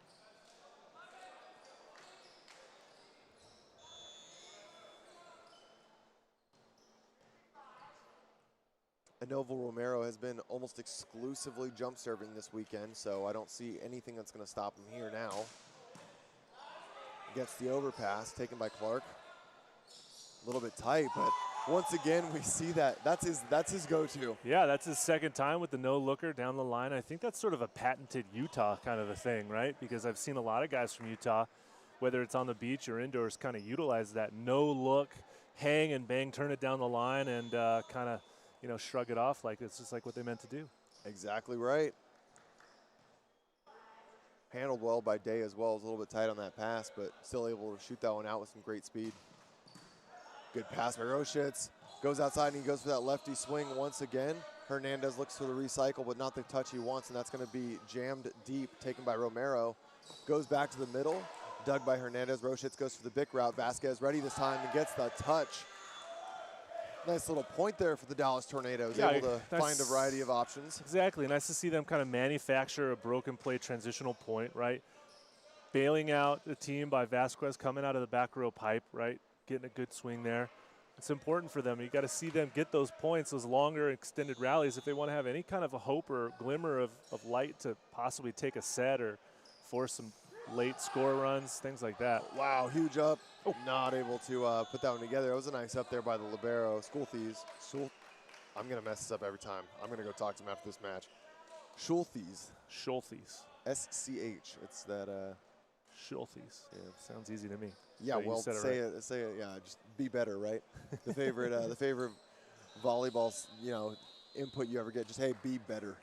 Anovo Romero has been almost exclusively jump serving this weekend, so I don't see anything that's going to stop him here now. Gets the overpass, taken by Clark. A little bit tight, but once again, we see that. That's his go-to. Yeah, that's his second time with the no-looker down the line. I think that's sort of a patented Utah kind of a thing, right? Because I've seen a lot of guys from Utah, whether it's on the beach or indoors, kind of utilize that no-look, hang and bang, turn it down the line, and kind of, shrug it off like it's just like what they meant to do. Exactly right. Handled well by Day as well. It was a little bit tight on that pass, but still able to shoot that one out with some great speed. Good pass by Roshitz. Goes outside and he goes for that lefty swing once again. Hernandez looks for the recycle, but not the touch he wants, and that's going to be jammed deep, taken by Romero. Goes back to the middle, dug by Hernandez. Roshitz goes for the big route. Vasquez ready this time and gets the touch. Nice little point there for the Dallas Tornadoes, Yeah, able to find a variety of options. Exactly. Nice to see them kind of manufacture a broken play transitional point, right? Bailing out the team by Vasquez coming out of the back row pipe, right? Getting a good swing there. It's important for them. You got to see them get those points, those longer extended rallies, if they want to have any kind of a hope or glimmer of light to possibly take a set or force some late score runs, things like that. Wow, huge up. Oh. Not able to put that one together. It was a nice up there by the libero. Schulthes. I'm going to mess this up every time. I'm going to go talk to him after this match. Schulthes. S-C-H. It's that. Schulthes. Yeah, sounds easy to me. Yeah, well, say it. Yeah, just be better, right? The favorite volleyball, input you ever get. Just, hey, be better.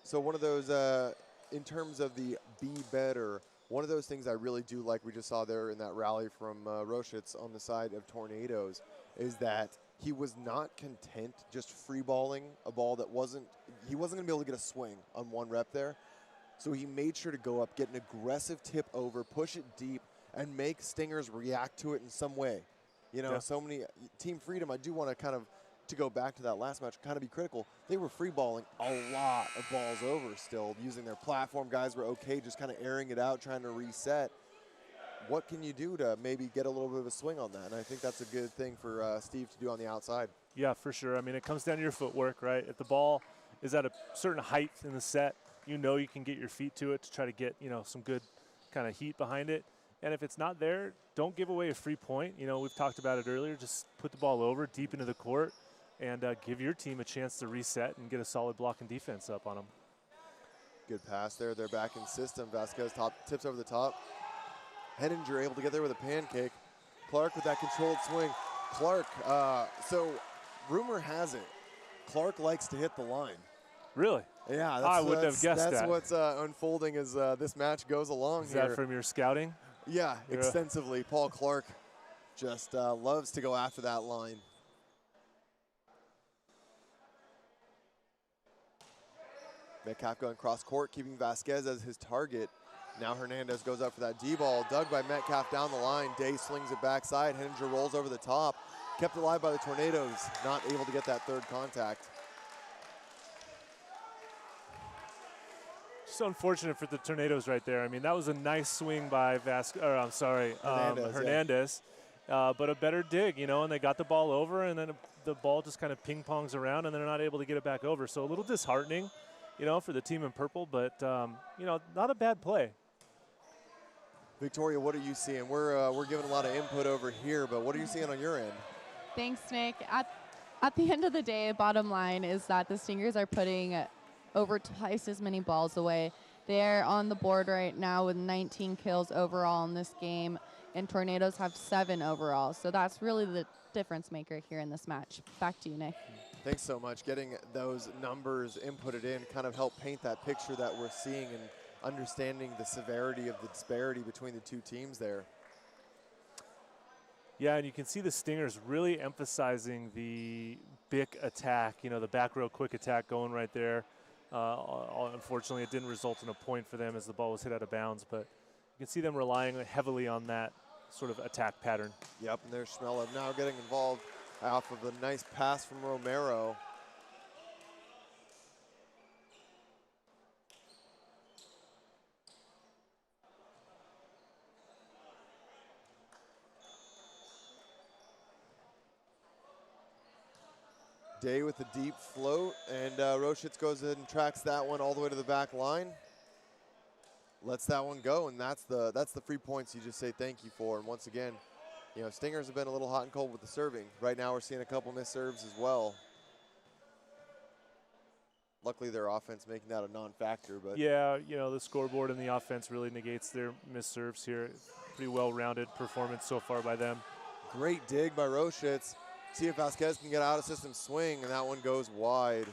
So one of those, in terms of the be better, one of those things I really do like, we just saw there in that rally from Roshitz on the side of Tornadoes, is that he was not content just free balling a ball that he wasn't going to be able to get a swing on one rep there. So he made sure to go up, get an aggressive tip over, push it deep, and make stingers react to it in some way. So many Team Freedom, I do want to kind of, to go back to that last match, kind of be critical. They were free balling a lot of balls over still, using their platform. Guys were okay, just kind of airing it out, trying to reset. What can you do to maybe get a little bit of a swing on that? And I think that's a good thing for Steve to do on the outside. Yeah, for sure. I mean, it comes down to your footwork, right? If the ball is at a certain height in the set, you can get your feet to it to try to get, some good kind of heat behind it. And if it's not there, don't give away a free point. We've talked about it earlier. Just put the ball over deep into the court and give your team a chance to reset and get a solid block and defense up on them. Good pass there. They're back in system. Vasquez tips over the top. Henninger able to get there with a pancake. Clark with that controlled swing. Clark, so rumor has it, Clark likes to hit the line. Really? Yeah, I wouldn't have guessed that's that. what's unfolding as this match goes along Is here. that from your scouting? Yeah, extensively. Paul Clark just loves to go after that line. Metcalf going cross court, keeping Vasquez as his target. Now Hernandez goes up for that D-ball, dug by Metcalf down the line. Day slings it backside. Henninger rolls over the top. Kept alive by the Tornadoes, not able to get that third contact. Just unfortunate for the Tornadoes right there. I mean, that was a nice swing by Hernandez. But a better dig, you know, and they got the ball over, and then the ball just kind of ping-pongs around, and they're not able to get it back over. So a little disheartening, you know, for the team in purple, but, you know, not a bad play. Victoria, what are you seeing? We're giving a lot of input over here, but what are you seeing on your end? Thanks, Nick. At the end of the day, bottom line is that the Stingers are putting over twice as many balls away. They're on the board right now with 19 kills overall in this game, and Tornadoes have 7 overall. So that's really the difference maker here in this match. Back to you, Nick. Thanks so much. Getting those numbers inputted in kind of help paint that picture that we're seeing and understanding the severity of the disparity between the two teams there. Yeah, and you can see the Stingers really emphasizing the big attack, you know, the back row quick attack going right there. Unfortunately, it didn't result in a point for them as the ball was hit out of bounds, but you can see them relying heavily on that sort of attack pattern. Yep, and there's Schmellev now getting involved off of a nice pass from Romero. Day with a deep float, and Roshitz goes in and tracks that one all the way to the back line. Lets that one go, and that's the free points you just say thank you for. And once again, you know, Stingers have been a little hot and cold with the serving. Right now we're seeing a couple missed serves as well. Luckily their offense making that a non-factor, but yeah, you know, the scoreboard and the offense really negates their missed serves here. Pretty well-rounded performance so far by them. Great dig by Roshitz. See if Vasquez can get out of system swing, and that one goes wide.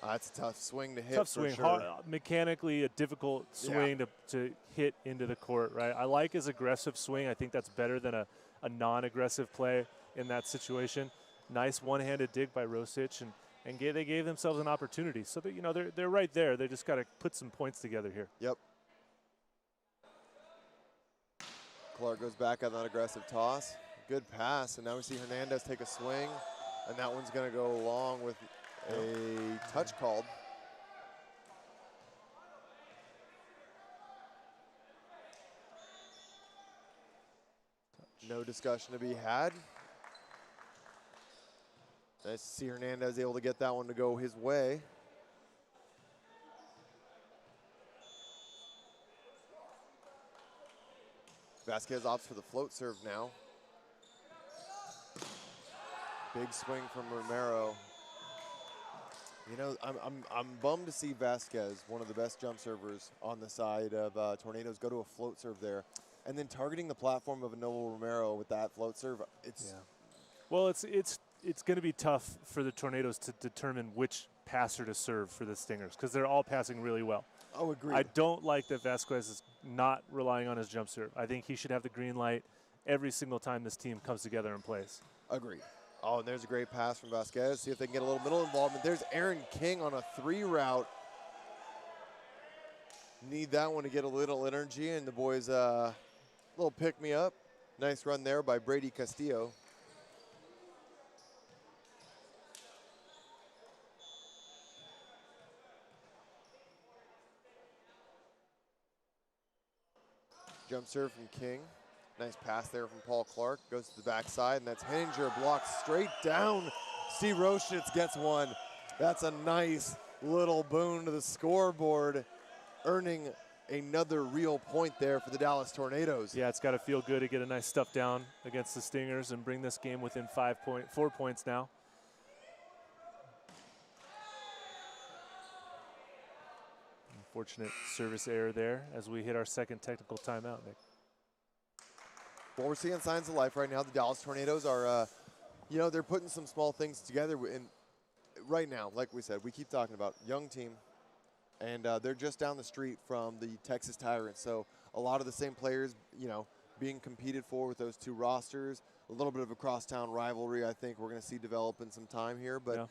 That's a tough swing to hit. Tough swing, sure. Mechanically a difficult swing to hit into the court, right? I like his aggressive swing. I think that's better than a non-aggressive play in that situation. Nice one-handed dig by Rosic, and they gave themselves an opportunity. So that, you know, they're right there. They just got to put some points together here. Yep. Clark goes back on that aggressive toss. Good pass, and now we see Hernandez take a swing, and that one's going to go along with a touch called. No discussion to be had. Nice to see Hernandez able to get that one to go his way. Vasquez opts for the float serve now. Big swing from Romero. You know, I'm bummed to see Vasquez, one of the best jump servers on the side of Tornadoes, go to a float serve there, and then targeting the platform of a Noel Romero with that float serve. Well, it's going to be tough for the Tornadoes to determine which passer to serve for the Stingers because they're all passing really well. Oh, agreed. I don't like that Vasquez is not relying on his jump serve. I think he should have the green light every single time this team comes together and plays. Agreed. Oh, and there's a great pass from Vasquez. See if they can get a little middle involvement. There's Aaron King on a 3 route. Need that one to get a little energy, and the boys little pick-me-up. Nice run there by Brady Castillo. Jump serve from King. Nice pass there from Paul Clark. Goes to the backside, and that's Henninger blocked straight down. Steve Roshitz gets one. That's a nice little boon to the scoreboard, earning another real point there for the Dallas Tornadoes. Yeah, it's got to feel good to get a nice stuff down against the Stingers and bring this game within 4 points now. Unfortunate service error there as we hit our second technical timeout, Nick. Well, we're seeing signs of life right now. The Dallas Tornadoes are, you know, they're putting some small things together. And right now, like we said, we keep talking about young team, and they're just down the street from the Texas Tyrants. So a lot of the same players, you know, being competed for with those two rosters. A little bit of a crosstown rivalry, I think we're going to see develop in some time here. But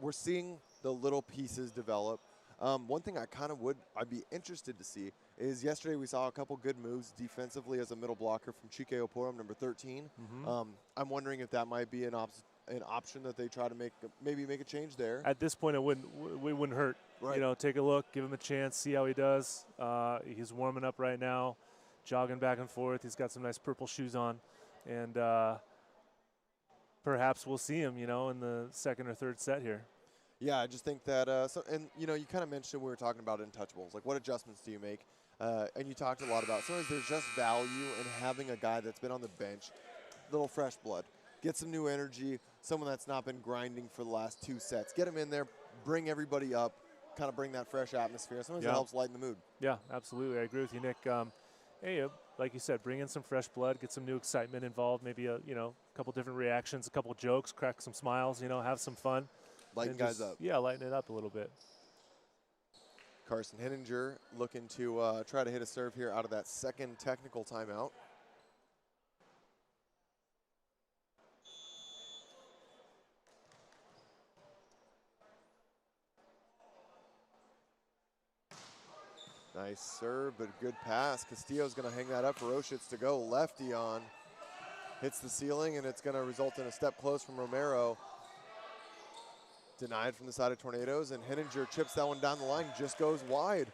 we're seeing the little pieces develop. One thing I'd be interested to see is yesterday we saw a couple good moves defensively as a middle blocker from Chike Oporum, number 13. I'm wondering if that might be an option that they try to maybe make a change there. At this point, it wouldn't hurt. Right. You know, take a look, give him a chance, see how he does. He's warming up right now, jogging back and forth. He's got some nice purple shoes on, and perhaps we'll see him, you know, in the second or third set here. Yeah, I just think that, and you know, you kind of mentioned we were talking about untouchables. Like, what adjustments do you make? And you talked a lot about sometimes there's just value in having a guy that's been on the bench, little fresh blood, get some new energy, someone that's not been grinding for the last 2 sets. Get him in there, bring everybody up, kind of bring that fresh atmosphere. Sometimes it helps lighten the mood. Yeah, absolutely. I agree with you, Nick. Hey, like you said, bring in some fresh blood, get some new excitement involved, maybe a couple different reactions, a couple jokes, crack some smiles, you know, have some fun. Lighten guys up. Yeah, lighten it up a little bit. Carson Henninger looking to try to hit a serve here out of that second technical timeout. Nice serve, but good pass. Castillo's going to hang that up for Oshitz to go. Lefty on. Hits the ceiling, and it's going to result in a step close from Romero. Denied from the side of Tornadoes, and Henninger chips that one down the line, just goes wide.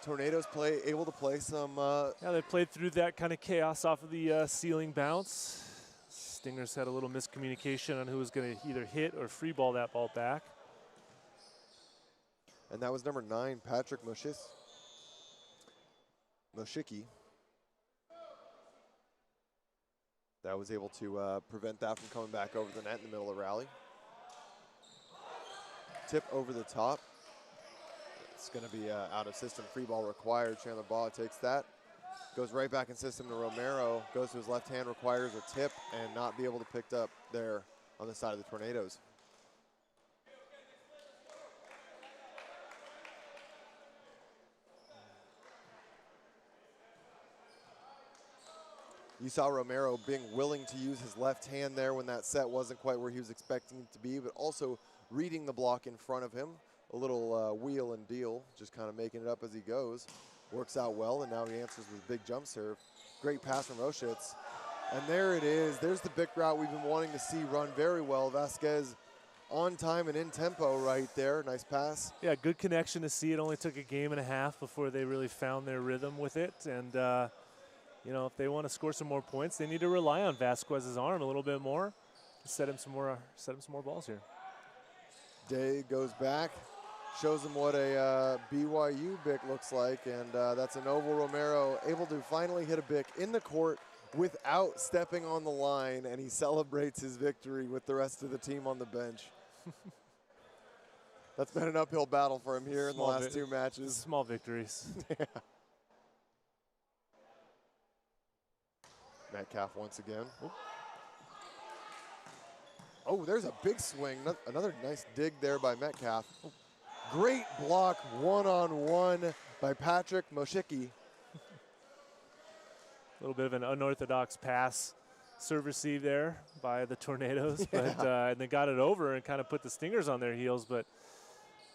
Tornadoes able to play some. Yeah, they played through that kind of chaos off of the ceiling bounce. Stingers had a little miscommunication on who was going to either hit or free ball that ball back. And that was number 9, Patrick Moshicki. That was able to prevent that from coming back over the net in the middle of the rally. Tip over the top. It's going to be out of system, free ball required. Chandler Baugh takes that. Goes right back in system to Romero. Goes to his left hand, requires a tip and not be able to pick up there on the side of the Tornadoes. You saw Romero being willing to use his left hand there when that set wasn't quite where he was expecting it to be, but also reading the block in front of him. A little wheel and deal, just kind of making it up as he goes. Works out well, and now he answers with a big jump serve. Great pass from Oshitz. And there it is. There's the big route we've been wanting to see run very well. Vasquez on time and in tempo right there. Nice pass. Yeah, good connection to see. It only took a game and a half before they really found their rhythm with it. And, you know, if they want to score some more points, they need to rely on Vasquez's arm a little bit more. Set him some more balls here. Day goes back, shows him what a BYU Bic looks like, and that's a Novo Romero able to finally hit a Bic in the court without stepping on the line, and he celebrates his victory with the rest of the team on the bench. That's been an uphill battle for him here in the last 2 matches. Small victories. Yeah. Metcalf once again. Oop. Oh, there's a big swing. Another nice dig there by Metcalf. Great block one-on-one by Patrick Moshicki. A little bit of an unorthodox pass, serve receive there by the Tornadoes, but and they got it over and kind of put the Stingers on their heels, but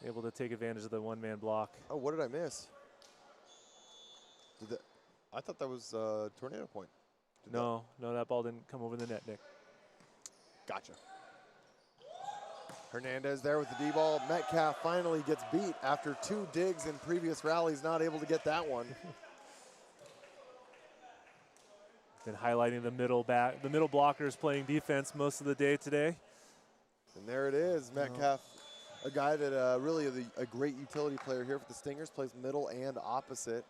able to take advantage of the one-man block. Oh, what did I miss? I thought that was a Tornado point. No, that ball didn't come over the net, Nick. Gotcha. Hernandez there with the D-ball. Metcalf finally gets beat after 2 digs in previous rallies, not able to get that one. Been highlighting the middle blockers playing defense most of the day today. And there it is, Metcalf, a guy that really is a great utility player here for the Stingers, plays middle and opposite,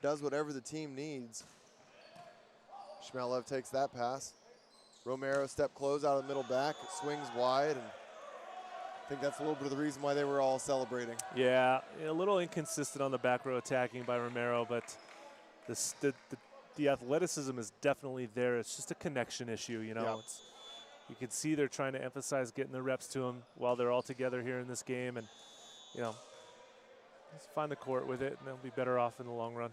does whatever the team needs. Shmelev takes that pass. Romero step close out of the middle back, swings wide, and I think that's a little bit of the reason why they were all celebrating. Yeah, a little inconsistent on the back row attacking by Romero, but the the athleticism is definitely there. It's just a connection issue, you know. Yep. You can see they're trying to emphasize getting the reps to them while they're all together here in this game, and you know, just find the court with it, and they'll be better off in the long run.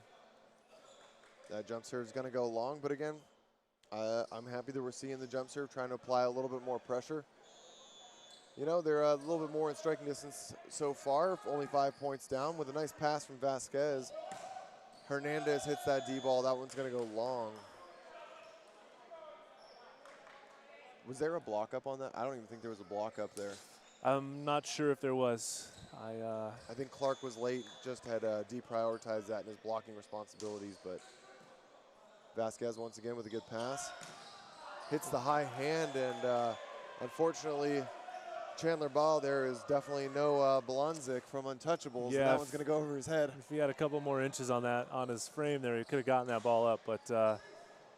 That jump serve is going to go long, but again, I'm happy that we're seeing the jump serve trying to apply a little bit more pressure. You know, they're a little bit more in striking distance so far, only 5 points down, with a nice pass from Vasquez. Hernandez hits that D-ball. That one's going to go long. Was there a block up on that? I don't even think there was a block up there. I'm not sure if there was. I think Clark was late, just had deprioritized that in his blocking responsibilities, but Vasquez once again with a good pass. Hits the high hand, and unfortunately, Chandler Ball, there is definitely no Blonzik from Untouchables, Yeah, and that one's going to go over his head. If he had a couple more inches on that, on his frame there, he could have gotten that ball up, but I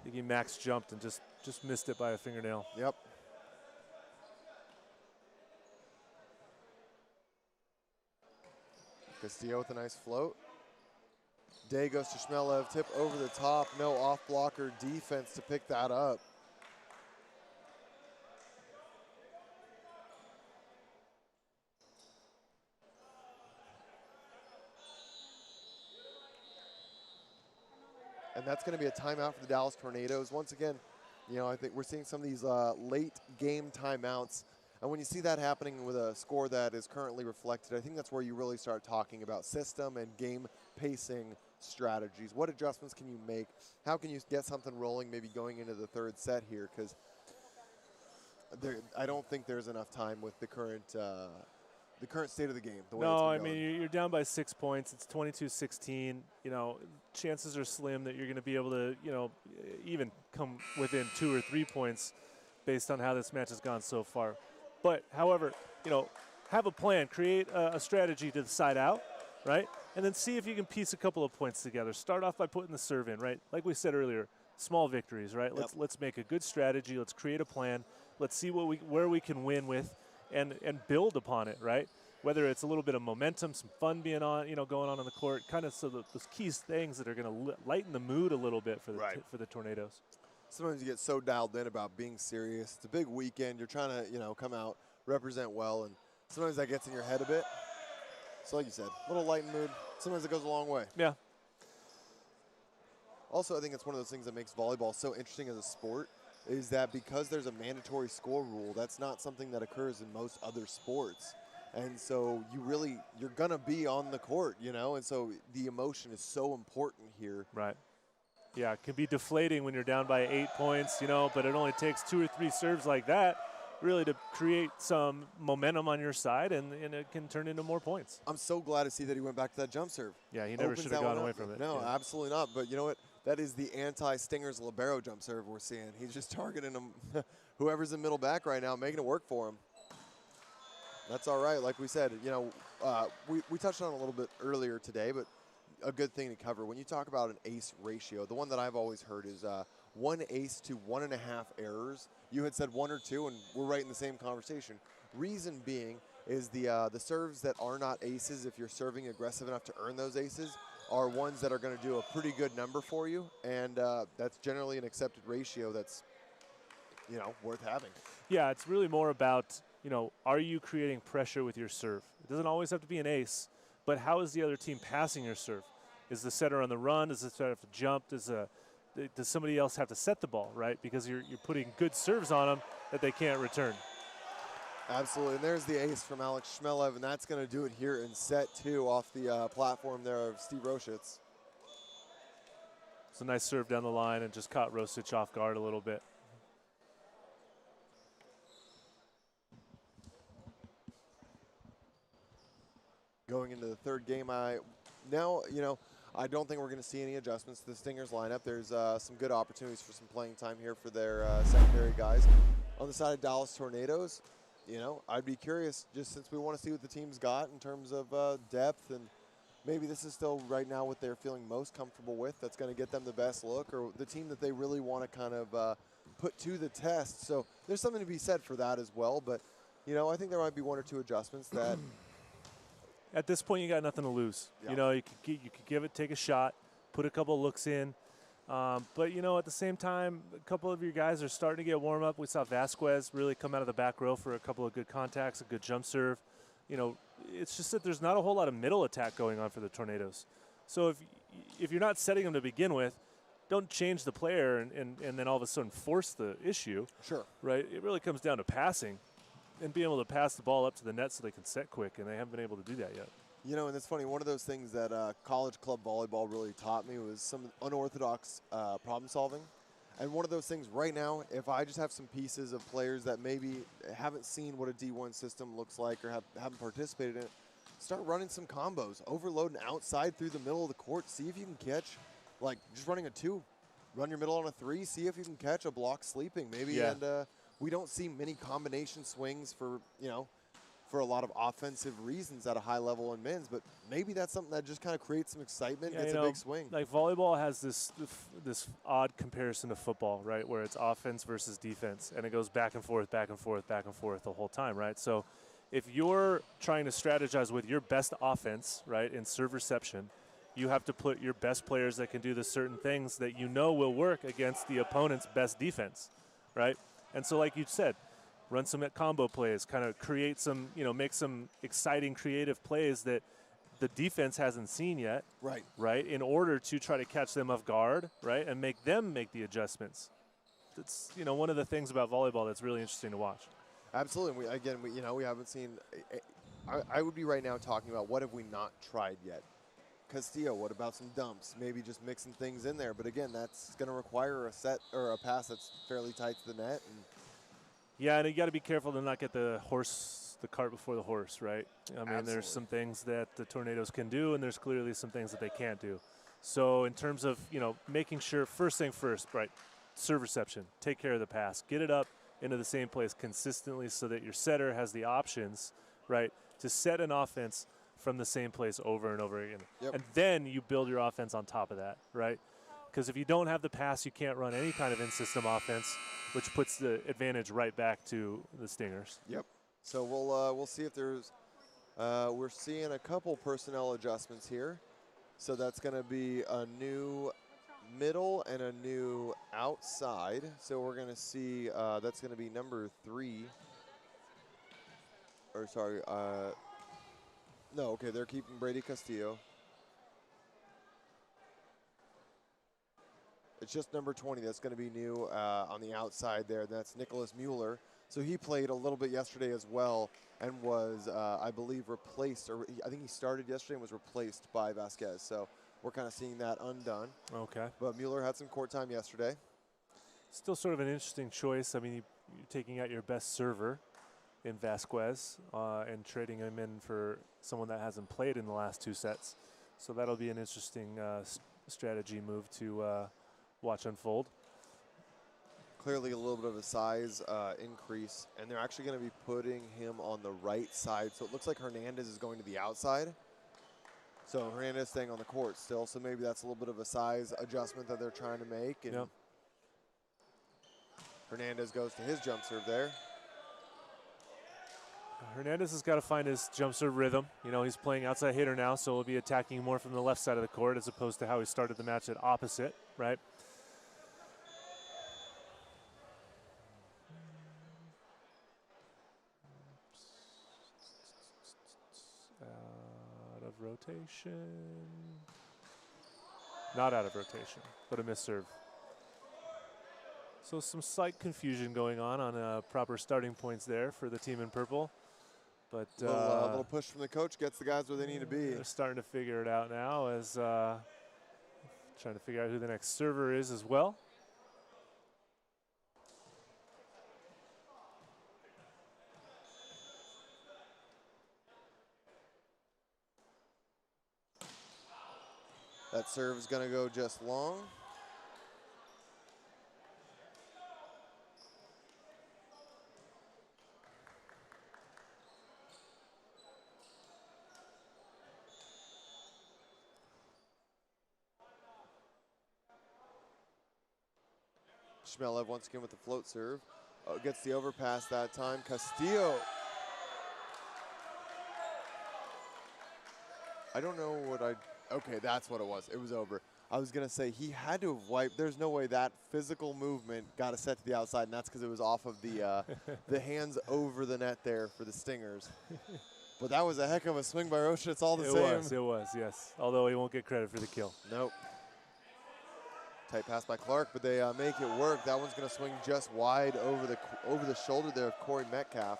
think he max jumped and just missed it by a fingernail. Yep. Castillo with a nice float. Day goes to Shmelev, tip over the top, no off blocker defense to pick that up. And that's going to be a timeout for the Dallas Tornadoes. Once again, you know, I think we're seeing some of these late game timeouts. And when you see that happening with a score that is currently reflected, I think that's where you really start talking about system and game pacing strategies. What adjustments can you make? How can you get something rolling maybe going into the third set here? Because I don't think there's enough time with the current state of the game. No, I mean, you're down by 6 points. It's 22-16. You know, chances are slim that you're going to be able to, you know, even come within 2 or 3 points based on how this match has gone so far. But, however, you know, have a plan. Create a strategy to the side out, right? And then see if you can piece a couple of points together. Start off by putting the serve in, right? Like we said earlier, small victories, right? Yep. Let's make a good strategy. Let's create a plan. Let's see where we can win with and build upon it, right? Whether it's a little bit of momentum, some fun being on, you know, going on the court, kind of so those key things that are going to lighten the mood a little bit for the Tornadoes. Sometimes you get so dialed in about being serious. It's a big weekend. You're trying to, you know, come out, represent well, and sometimes that gets in your head a bit. So like you said, a little lightened mood. Sometimes it goes a long way. Yeah. Also, I think it's one of those things that makes volleyball so interesting as a sport is that because there's a mandatory score rule, that's not something that occurs in most other sports. And so you're going to be on the court, you know, and so the emotion is so important here. Right. Yeah, it can be deflating when you're down by 8 points, you know, but it only takes 2 or 3 serves like that really to create some momentum on your side, and it can turn into more points. I'm so glad to see that he went back to that jump serve. Yeah, he never should have gone away from it. No, yeah. Absolutely not. But you know what? That is the anti-Stingers libero jump serve we're seeing. He's just targeting him, whoever's in middle back right now, making it work for him. That's all right. Like we said, you know, we touched on it a little bit earlier today, but a good thing to cover. When you talk about an ace ratio, the one that I've always heard is 1 ace to 1.5 errors. You had said 1 or 2, and we're right in the same conversation. Reason being is the serves that are not aces, if you're serving aggressive enough to earn those aces, are ones that are going to do a pretty good number for you, and that's generally an accepted ratio that's, you know, worth having. Yeah, it's really more about, you know, are you creating pressure with your serve? It doesn't always have to be an ace, but how is the other team passing your serve? Is the setter on the run? Does the setter have to jump? Does somebody else have to set the ball, right? Because you're putting good serves on them that they can't return. Absolutely, and there's the ace from Alex Shmelev, and that's going to do it here in set 2 off the platform there of Steve Roshitz. It's a nice serve down the line and just caught Rosic off guard a little bit. Going into the third game, I don't think we're going to see any adjustments to the Stingers lineup. There's some good opportunities for some playing time here for their secondary guys. On the side of Dallas Tornadoes, you know, I'd be curious, just since we want to see what the team's got in terms of depth, and maybe this is still right now what they're feeling most comfortable with that's going to get them the best look, or the team that they really want to kind of put to the test. So there's something to be said for that as well. But, you know, I think there might be 1 or 2 adjustments that at this point, you got nothing to lose. Yeah. You know, you could give it, take a shot, put a couple looks in. But, you know, at the same time, a couple of your guys are starting to get warm up. We saw Vasquez really come out of the back row for a couple of good contacts, a good jump serve. You know, it's just that there's not a whole lot of middle attack going on for the Tornadoes. So if you're not setting them to begin with, don't change the player and then all of a sudden force the issue. Sure. Right? It really comes down to passing and being able to pass the ball up to the net so they can set quick, and they haven't been able to do that yet. You know, and it's funny, one of those things that college club volleyball really taught me was some unorthodox problem solving. And one of those things right now, if I just have some pieces of players that maybe haven't seen what a D1 system looks like or haven't participated in it, start running some combos, overloading outside through the middle of the court, see if you can catch, like just running a 2, run your middle on a 3, see if you can catch a block sleeping maybe. Yeah. And we don't see many combination swings for, you know, for a lot of offensive reasons at a high level in men's, but maybe that's something that just kind of creates some excitement, Yeah, gets a big swing. Like volleyball has this odd comparison to football, right, where it's offense versus defense, and it goes back and forth, back and forth, back and forth the whole time, right? So if you're trying to strategize with your best offense, right, in serve reception, you have to put your best players that can do the certain things that you know will work against the opponent's best defense, right? And so like you said, run some combo plays, kind of create some, you know, make some exciting creative plays that the defense hasn't seen yet. Right. Right, in order to try to catch them off guard, right, and make them make the adjustments. It's, you know, one of the things about volleyball that's really interesting to watch. Absolutely. You know, we haven't seen I would be right now talking about what have we not tried yet. Castillo, what about some dumps? Maybe just mixing things in there. But again, that's going to require a set or a pass that's fairly tight to the net. And yeah, and you got to be careful to not get the cart before the horse, right? I mean, Absolutely. There's some things that the Tornadoes can do, and there's clearly some things that they can't do. So in terms of, you know, making sure, first thing first, right, serve reception, take care of the pass, get it up into the same place consistently so that your setter has the options, right, to set an offense from the same place over and over again. Yep. And then you build your offense on top of that, right? Because if you don't have the pass, you can't run any kind of in-system offense, which puts the advantage right back to the Stingers. Yep. So we'll see if there's we're seeing a couple personnel adjustments here. So that's going to be a new middle and a new outside. So we're going to see that's going to be number 3. Or sorry, no, okay, they're keeping Brady Castillo. It's just number 20 that's going to be new on the outside there. That's Nicholas Mueller. So he played a little bit yesterday as well and was, I believe, replaced. Or I think he started yesterday and was replaced by Vasquez. So we're kind of seeing that undone. Okay. But Mueller had some court time yesterday. Still sort of an interesting choice. I mean, you're taking out your best server in Vasquez and trading him in for someone that hasn't played in the last 2 sets. So that'll be an interesting strategy move to watch unfold. Clearly a little bit of a size increase, and they're actually going to be putting him on the right side. So it looks like Hernandez is going to the outside. So Hernandez staying on the court still, so maybe that's a little bit of a size adjustment that they're trying to make. And yep. Hernandez goes to his jump serve there. Hernandez has got to find his jump serve rhythm. You know, he's playing outside hitter now, so he'll be attacking more from the left side of the court as opposed to how he started the match at opposite, right? Out of rotation. Not out of rotation, but a missed serve. So some slight confusion going on proper starting points there for the team in purple. But a little push from the coach gets the guys where they need to be. They're starting to figure it out now as trying to figure out who the next server is as well. That serve is going to go just long. Shmelev once again with the float serve. Gets the overpass that time. Castillo. I don't know what okay, that's what it was. It was over. I was going to say he had to have wiped. There's no way that physical movement got a set to the outside, and that's because it was off of the the hands over the net there for the Stingers. But that was a heck of a swing by Roshitz all the same. It was, yes. Although he won't get credit for the kill. Nope. Tight pass by Clark, but they make it work. That one's going to swing just wide over the shoulder there of Corey Metcalf.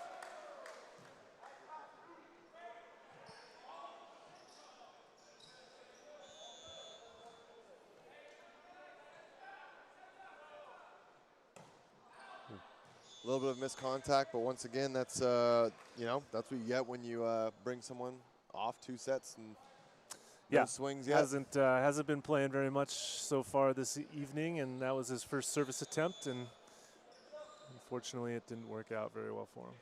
A little bit of missed contact, but once again, that's that's what you get when you bring someone off 2 sets and no swings yet. Hasn't been playing very much so far this evening, and that was his first service attempt, and unfortunately, it didn't work out very well for him.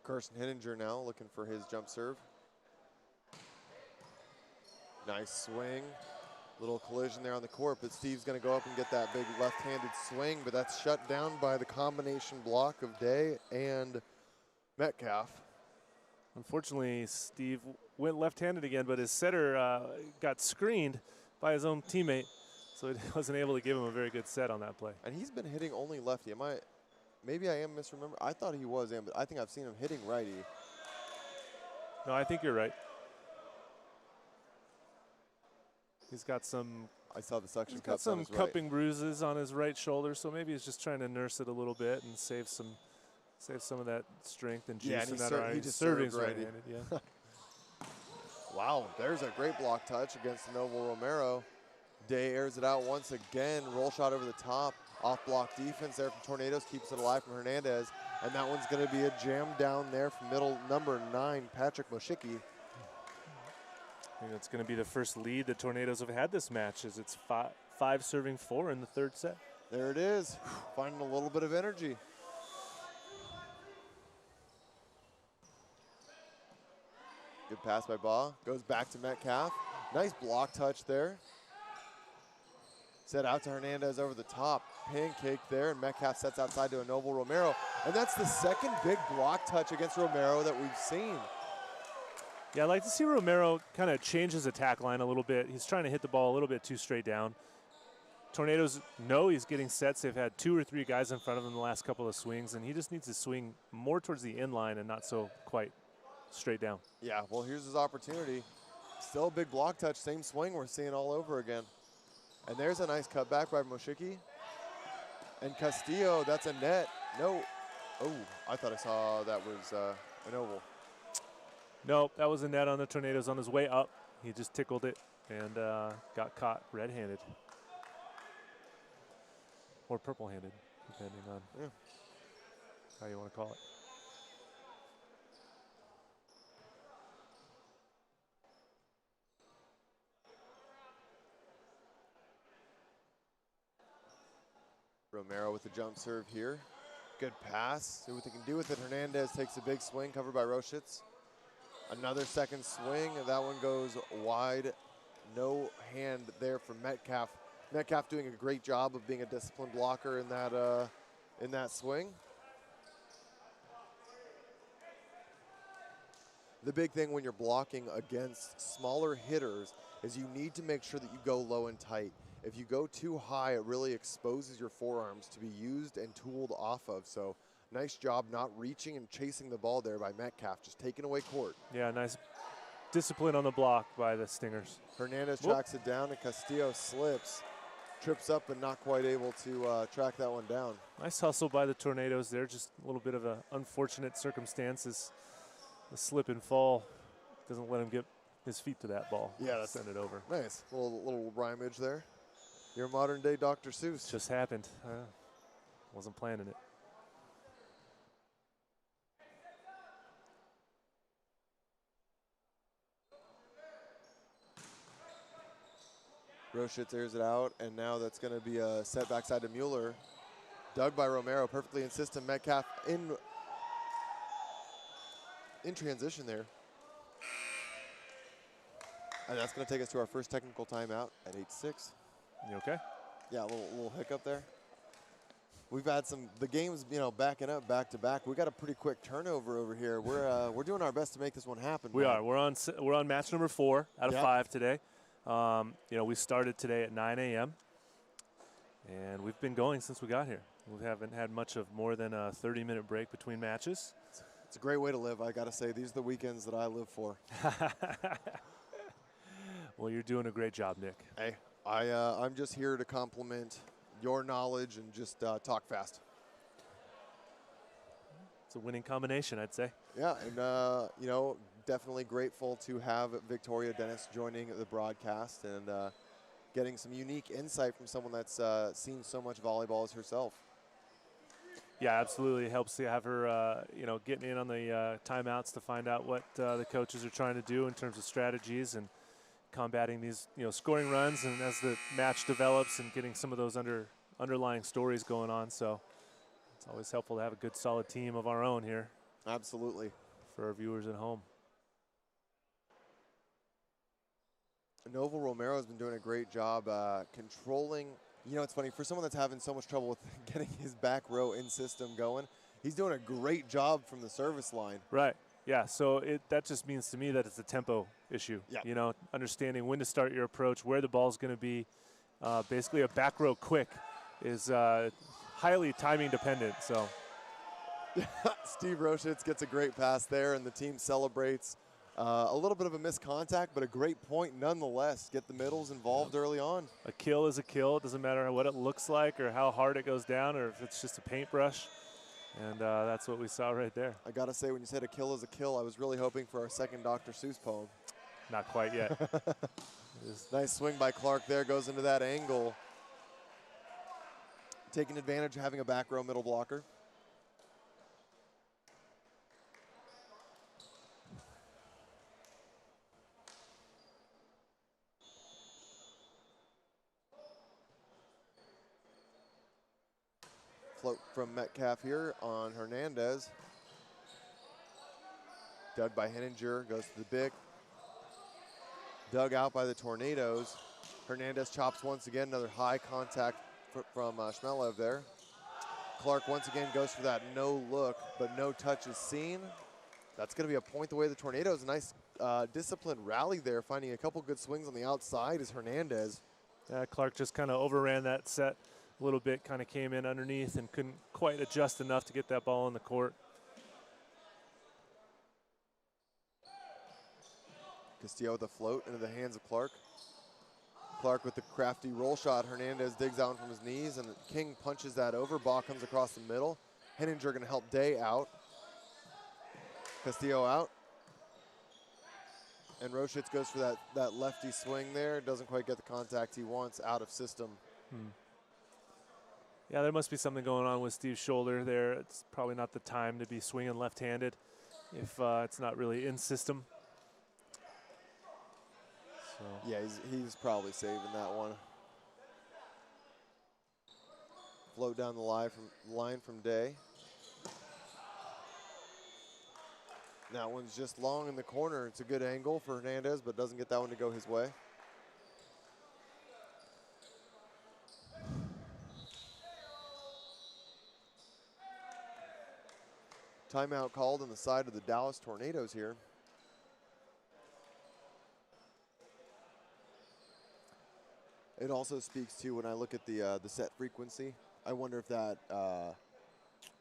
Carson Hittinger now looking for his jump serve. Nice swing. Little collision there on the court, but Steve's going to go up and get that big left-handed swing, but that's shut down by the combination block of Day and Metcalf. Unfortunately, Steve went left-handed again, but his setter got screened by his own teammate, so he wasn't able to give him a very good set on that play. And he's been hitting only lefty. Maybe I am misremembering. I thought he was, but I think I've seen him hitting righty. No, I think you're right. He's got some. I saw the suction cup. Got some cupping bruises on his right shoulder, so maybe he's just trying to nurse it a little bit and save some of that strength and juice. Yeah, and he just serving served right-handed. Yeah. Wow, there's a great block touch against Noble Romero. Day airs it out once again. Roll shot over the top. Off block defense there from Tornadoes keeps it alive from Hernandez, and that one's going to be a jam down there from middle number 9, Patrick Moshicki. I think it's going to be the first lead the Tornadoes have had this match, as it's 5 serving 4 in the 3rd set. There it is, finding a little bit of energy. Good pass by Baugh, goes back to Metcalf. Nice block touch there. Set out to Hernandez over the top, pancake there, and Metcalf sets outside to a Noble Romero. And that's the second big block touch against Romero that we've seen. Yeah, I'd like to see Romero kind of change his attack line a little bit. He's trying to hit the ball a little bit too straight down. Tornadoes know he's getting sets. They've had 2 or 3 guys in front of him the last couple of swings, and he just needs to swing more towards the end line and not so quite straight down. Yeah, well, here's his opportunity. Still a big block touch, same swing we're seeing all over again. And there's a nice cutback by Moshicki. And Castillo, that's a net. No. Oh, I thought I saw that was an oval. No, that was a net on the Tornadoes on his way up. He just tickled it and got caught red-handed. Or purple-handed, depending on how you want to call it. Romero with the jump serve here. Good pass. See what they can do with it. Hernandez takes a big swing, covered by Roshitz. Another second swing, and that one goes wide. No hand there for Metcalf. Metcalf doing a great job of being a disciplined blocker in that swing. The big thing when you're blocking against smaller hitters is you need to make sure that you go low and tight. If you go too high, it really exposes your forearms to be used and tooled off of. So nice job not reaching and chasing the ball there by Metcalf, just taking away court. Yeah, nice discipline on the block by the Stingers. Hernandez tracks it down, and Castillo slips, trips up, and not quite able to track that one down. Nice hustle by the Tornadoes there. Just a little bit of an unfortunate circumstances. The slip and fall doesn't let him get his feet to that ball. Yeah, that's send it over. Nice. Little rhymage there. Your modern day Dr. Seuss. Just happened. Wasn't planning it. Roshitz airs it out, and now that's going to be a set backside to Mueller. Dug by Romero, perfectly in system. Metcalf in transition there. And that's going to take us to our first technical timeout at 8-6. You okay? Yeah, a little hiccup there. We've had the games, backing up back to back. We got a pretty quick turnover over here. We're doing our best to make this one happen. We are. We're on match number 4 out of 5 today. You know, we started today at 9 a.m. and we've been going since we got here. We haven't had much of more than a 30-minute break between matches. It's a great way to live, I got to say. These are the weekends that I live for. Well, you're doing a great job, Nick. Hey, I'm just here to compliment your knowledge and just talk fast. It's a winning combination, I'd say. Yeah, and, you know, definitely grateful to have Victoria Dennis joining the broadcast and getting some unique insight from someone that's seen so much volleyball as herself. Yeah, absolutely. It helps to have her, you know, getting in on the timeouts to find out what the coaches are trying to do in terms of strategies and combating these, you know, scoring runs, and as the match develops and getting some of those underlying stories going on. So it's always helpful to have a good, solid team of our own here. Absolutely. For our viewers at home. Novo Romero has been doing a great job controlling. You know, it's funny, for someone that's having so much trouble with getting his back row in system going, he's doing a great job from the service line. Right. Yeah, so that just means to me that it's a tempo issue. Yep. You know, understanding when to start your approach, where the ball's going to be. Basically, a back row quick is highly timing dependent. So, Steve Roshitz gets a great pass there, and the team celebrates. A little bit of a missed contact, but a great point nonetheless. Get the middles involved early on. A kill is a kill. It doesn't matter what it looks like or how hard it goes down or if it's just a paintbrush. And that's what we saw right there. I got to say, when you said a kill is a kill, I was really hoping for our second Dr. Seuss poem. Not quite yet. Nice swing by Clark there, goes into that angle. Taking advantage of having a back row middle blocker. Float from Metcalf here on Hernandez. Dug by Henninger, goes to the Bick. Dug out by the Tornadoes. Hernandez chops once again, another high contact from Shmelev there. Clark once again goes for that no look, but no touch is seen. That's going to be a point the way the Tornadoes. A nice disciplined rally there, finding a couple good swings on the outside is Hernandez. Yeah, Clark just kind of overran that set a little bit, kind of came in underneath and couldn't quite adjust enough to get that ball in the court. Castillo with a float into the hands of Clark. Clark with the crafty roll shot. Hernandez digs out from his knees, and King punches that over. Ball comes across the middle. Henninger going to help Day out. Castillo out. And Roshitz goes for that lefty swing there. Doesn't quite get the contact he wants, out of system. Yeah, there must be something going on with Steve's shoulder there. It's probably not the time to be swinging left-handed if it's not really in system. So. Yeah, he's probably saving that one. Float down the line from Day. That one's just long in the corner. It's a good angle for Hernandez, but doesn't get that one to go his way. Timeout called on the side of the Dallas Tornadoes here. It also speaks to, when I look at the set frequency, I wonder if that,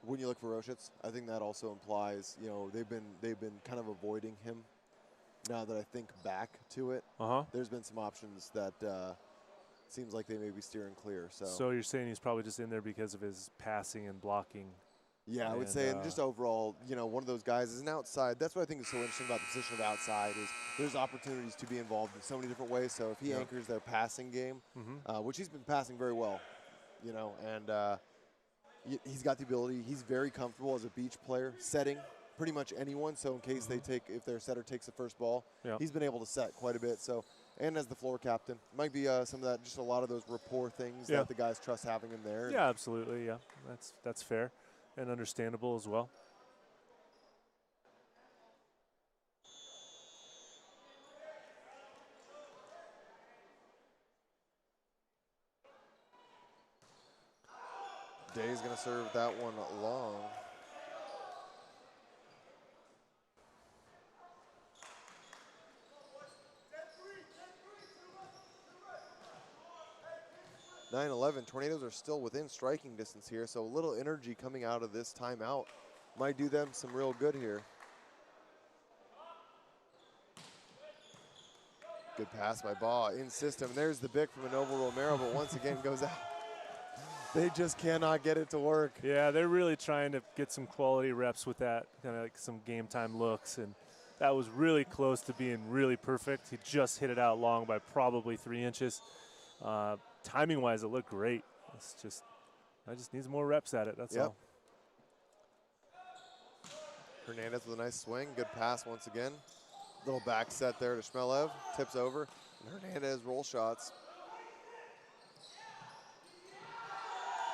when you look for Roshitz, I think that also implies, you know, they've been kind of avoiding him. Now that I think back to it, there's been some options that seems like they may be steering clear. So you're saying he's probably just in there because of his passing and blocking. Yeah, I would say, and just overall, you know, one of those guys is an outside. That's what I think is so interesting about the position of outside is there's opportunities to be involved in so many different ways. So if he anchors their passing game, which he's been passing very well, you know, and he's got the ability. He's very comfortable as a beach player, setting pretty much anyone. So in case if their setter takes the first ball, he's been able to set quite a bit. So, and as the floor captain, might be some of that, just a lot of those rapport things that the guys trust having him there. Yeah, absolutely. Yeah, that's fair. And understandable as well. Day's going to serve that one long. 9-11. Tornadoes are still within striking distance here, so a little energy coming out of this timeout might do them some real good here. Good pass by Baugh in system. There's the pick from Anovo Romero, but once again goes out. They just cannot get it to work. Yeah, they're really trying to get some quality reps with that, kind of like some game time looks, and that was really close to being really perfect. He just hit it out long by probably 3 inches. Timing-wise, it looked great. It's just, I just needs more reps at it, that's all. Hernandez with a nice swing, good pass once again. Little back set there to Shmelev, tips over, and Hernandez roll shots.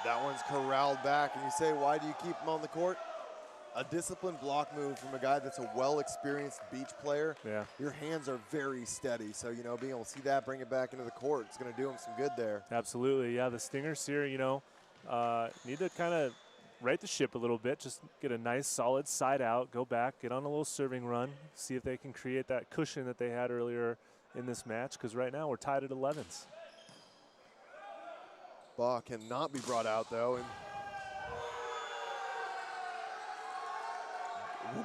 That one's corralled back, and you say, why do you keep him on the court? A disciplined block move from a guy that's a well-experienced beach player. Yeah. Your hands are very steady, so, you know, being able to see that, bring it back into the court, it's going to do him some good there. Absolutely, yeah, the Stingers here, you know, need to kind of right the ship a little bit, just get a nice solid side out, go back, get on a little serving run, see if they can create that cushion that they had earlier in this match, because right now we're tied at 11s. Baugh cannot be brought out, though, and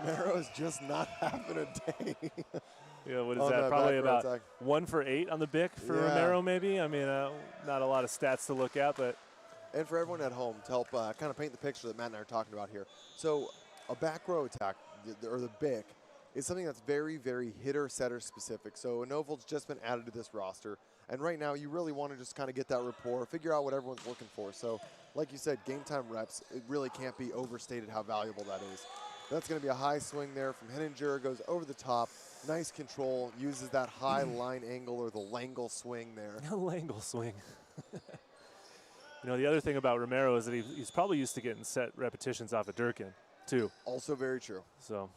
Romero's just not having a day. Yeah, what is that? Probably about attack. 1 for 8 on the BIC for Romero, maybe. I mean, not a lot of stats to look at, but. And for everyone at home, to help kind of paint the picture that Matt and I are talking about here. So a back row attack, or the BIC, is something that's very, very hitter-setter specific. So Anovo's just been added to this roster. And right now, you really want to just kind of get that rapport, figure out what everyone's looking for. So like you said, game time reps, it really can't be overstated how valuable that is. That's going to be a high swing there from Henninger, goes over the top. Nice control, uses that high line angle or the Langle swing there. Langle swing. You know, the other thing about Romero is that he's probably used to getting set repetitions off of Durkin, too. Also very true. So.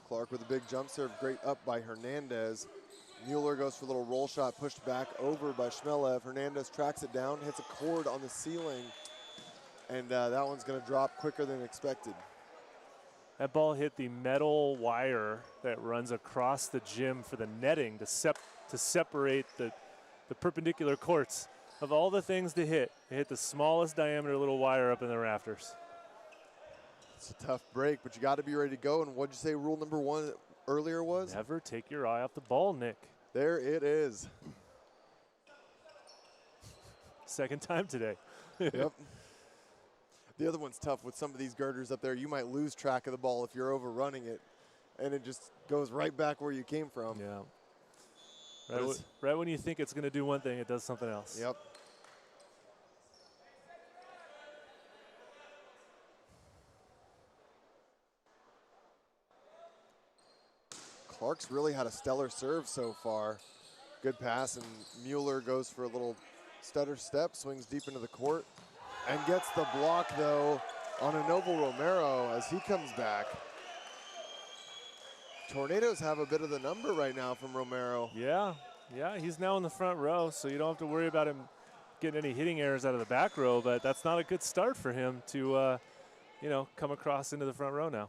Clark with a big jump serve, great up by Hernandez. Mueller goes for a little roll shot, pushed back over by Shmelev. Hernandez tracks it down, hits a cord on the ceiling, and that one's going to drop quicker than expected. That ball hit the metal wire that runs across the gym for the netting to separate the perpendicular courts. Of all the things to hit, it hit the smallest diameter little wire up in the rafters. It's a tough break, but you got to be ready to go. And what'd you say rule number 1 earlier was? Never take your eye off the ball, Nick. There it is. Second time today. Yep. The other one's tough with some of these girders up there. You might lose track of the ball if you're overrunning it, and it just goes right back where you came from. Yeah. Right when you think it's going to do one thing, it does something else. Yep. Clark's really had a stellar serve so far. Good pass, and Mueller goes for a little stutter step, swings deep into the court, and gets the block, though, on Anovo Romero as he comes back. Tornadoes have a bit of the number right now from Romero. Yeah, he's now in the front row, so you don't have to worry about him getting any hitting errors out of the back row, but that's not a good start for him to, come across into the front row now.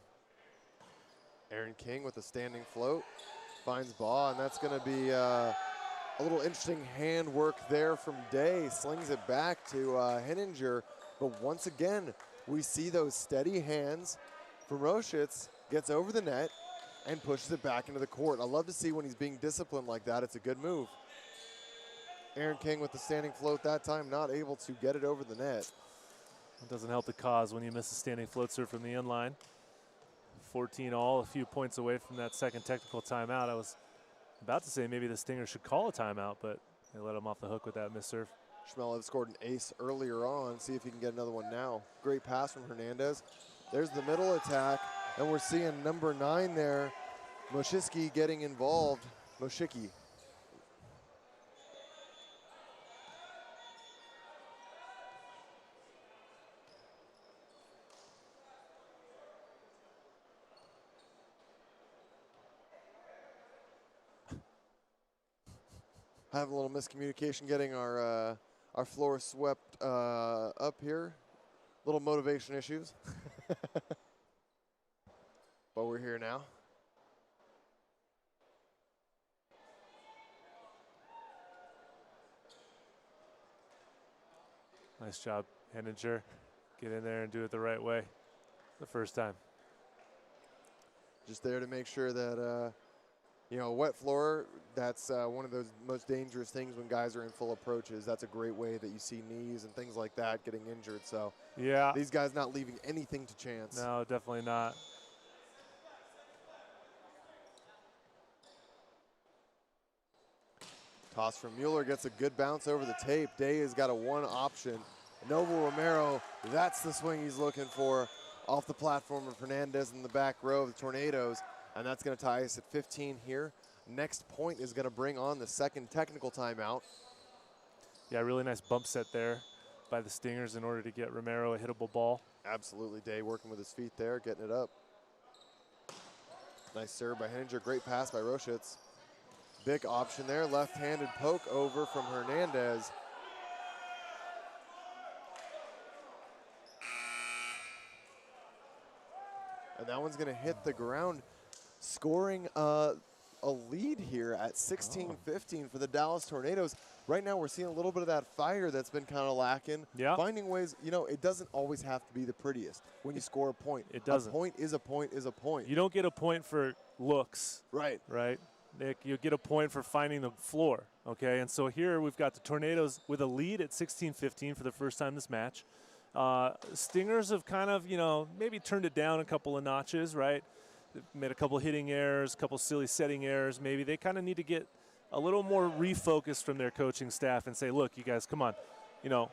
Aaron King with a standing float, finds Baugh, and that's going to be a little interesting hand work there from Day. Slings it back to Henninger, but once again, we see those steady hands from Roschitz, gets over the net and pushes it back into the court. I love to see when he's being disciplined like that. It's a good move. Aaron King with the standing float that time, not able to get it over the net. It doesn't help the cause when you miss a standing float serve from the end line. 14 all, a few points away from that second technical timeout. I was about to say maybe the Stingers should call a timeout, but they let him off the hook with that miss serve. Shmelev scored an ace earlier on. See if he can get another one now. Great pass from Hernandez. There's the middle attack, and we're seeing number 9 there, Moshicki getting involved. Moshicki. Have a little miscommunication getting our floor swept up here. Little motivation issues. But we're here now. Nice job, Henninger. Get in there and do it the right way the first time. Just there to make sure that, you know, wet floor, that's one of those most dangerous things when guys are in full approaches. That's a great way that you see knees and things like that getting injured. So yeah, these guys not leaving anything to chance. No, definitely not. Toss from Mueller gets a good bounce over the tape. Day has got a one option. Noble Romero, that's the swing he's looking for off the platform of Hernandez in the back row of the Tornadoes. And that's going to tie us at 15 here. Next point is going to bring on the second technical timeout. Yeah, really nice bump set there by the Stingers in order to get Romero a hittable ball. Absolutely, Day working with his feet there, getting it up. Nice serve by Henninger, great pass by Roschitz. Big option there, left-handed poke over from Hernandez. And that one's gonna hit the ground, scoring a lead here at 16-15 for the Dallas Tornadoes. Right now we're seeing a little bit of that fire that's been kind of lacking. Yeah. Finding ways, you know, it doesn't always have to be the prettiest when you score a point. It doesn't. A point is a point is a point. You don't get a point for looks. Right. Right, Nick? You get a point for finding the floor, okay? And so here we've got the Tornadoes with a lead at 16-15 for the first time this match. Stingers have kind of, you know, maybe turned it down a couple of notches, right? They've made a couple hitting errors, a couple silly setting errors. Maybe they kind of need to get a little more refocused from their coaching staff and say, look, you guys, come on. You know,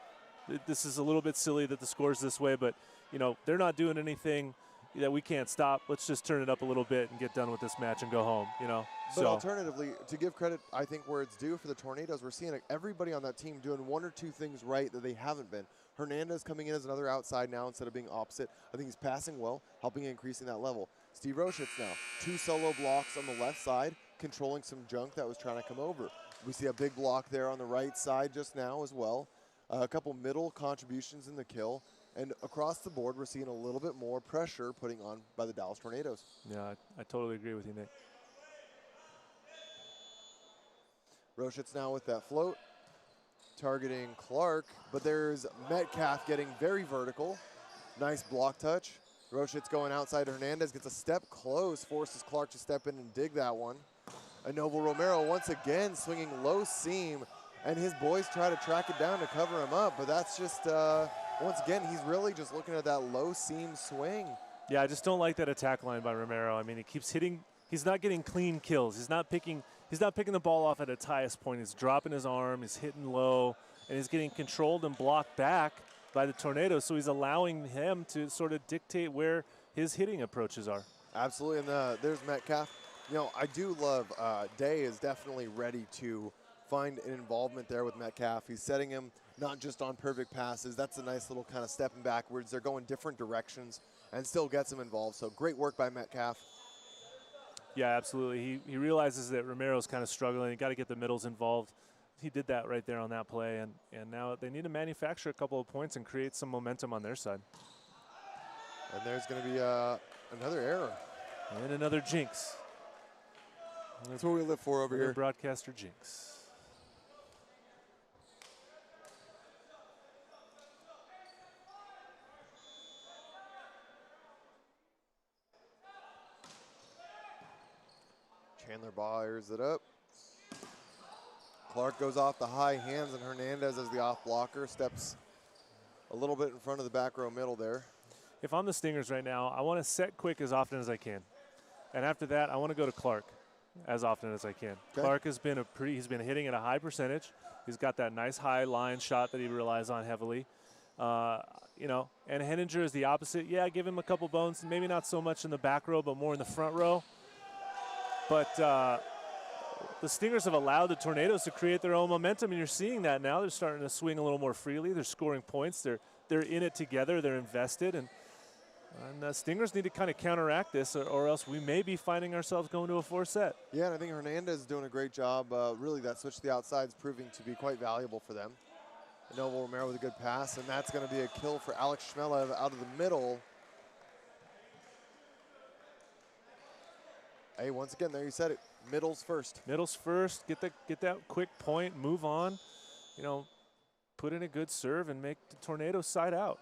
this is a little bit silly that the score's this way, but, you know, they're not doing anything that we can't stop. Let's just turn it up a little bit and get done with this match and go home, you know. But alternatively, to give credit, I think, where it's due for the Tornadoes, we're seeing everybody on that team doing one or two things right that they haven't been. Hernandez coming in as another outside now instead of being opposite. I think he's passing well, helping increasing that level. Steve Roschitz now, 2 solo blocks on the left side, controlling some junk that was trying to come over. We see a big block there on the right side just now as well. A couple middle contributions in the kill. And across the board, we're seeing a little bit more pressure putting on by the Dallas Tornadoes. Yeah, I totally agree with you, Nick. Roschitz now with that float, targeting Clark, but there's Metcalf getting very vertical. Nice block touch. Roschitz going outside Hernandez, gets a step close, forces Clark to step in and dig that one. And Noble Romero once again swinging low seam, and his boys try to track it down to cover him up, but that's just, once again, he's really just looking at that low seam swing. Yeah, I just don't like that attack line by Romero. I mean, he keeps hitting. He's not getting clean kills. He's not picking the ball off at its highest point. He's dropping his arm. He's hitting low, and he's getting controlled and blocked back by the Tornadoes. So he's allowing him to sort of dictate where his hitting approaches are. Absolutely, and there's Metcalf. You know, I do love Day is definitely ready to find an involvement there with Metcalf. He's setting him not just on perfect passes. That's a nice little kind of stepping backwards. They're going different directions and still gets him involved. So great work by Metcalf. Yeah, absolutely. He realizes that Romero's kind of struggling. You got to get the middles involved. He did that right there on that play, and now they need to manufacture a couple of points and create some momentum on their side. And there's going to be another error. And another jinx. That's what we live for over here. Broadcaster jinx. Chandler fires it up. Clark goes off the high hands, and Hernandez as the off blocker steps a little bit in front of the back row middle there. If I'm the Stingers right now, I want to set quick as often as I can. And after that, I want to go to Clark as often as I can. Okay. Clark has been he's been hitting at a high percentage. He's got that nice high line shot that he relies on heavily. You know, and Henninger is the opposite. Yeah, give him a couple bones, maybe not so much in the back row, but more in the front row. But the Stingers have allowed the Tornadoes to create their own momentum, and you're seeing that now. They're starting to swing a little more freely. They're scoring points. They're in it together. They're invested, and Stingers need to kind of counteract this, or else we may be finding ourselves going to a 4-set. Yeah, and I think Hernandez is doing a great job. Really, that switch to the outside is proving to be quite valuable for them. Noble Romero with a good pass, and that's going to be a kill for Alex Schmelev out of the middle. Hey, once again, there you said it. Middles first. Middles first. Get that quick point. Move on. You know, put in a good serve and make the Tornadoes side out.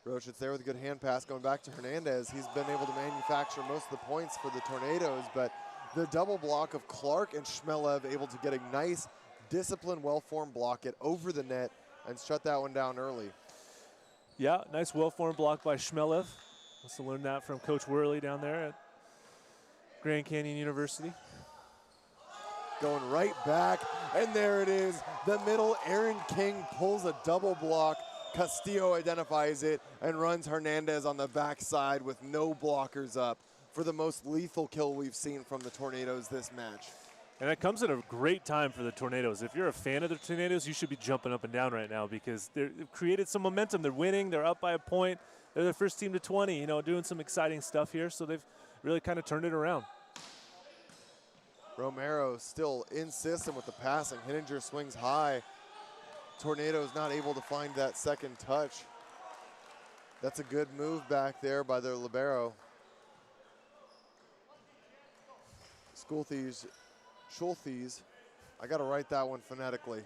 Roach, it's there with a good hand pass going back to Hernandez. He's been able to manufacture most of the points for the Tornadoes, but the double block of Clark and Shmelev able to get a nice, disciplined, well-formed block, get over the net, and shut that one down early. Yeah, nice well-formed block by Shmelev. Must have learned that from Coach Worley down there at Grand Canyon University. Going right back, and there it is. The middle, Aaron King pulls a double block. Castillo identifies it and runs Hernandez on the backside with no blockers up for the most lethal kill we've seen from the Tornadoes this match. And that comes at a great time for the Tornadoes. If you're a fan of the Tornadoes, you should be jumping up and down right now because they've created some momentum. They're winning. They're up by a point. They're the first team to 20, you know, doing some exciting stuff here. So they've really kind of turned it around. Romero still in system with the passing. Hittinger swings high. Tornadoes not able to find that second touch. That's a good move back there by their libero. Schulthes. I got to write that one phonetically.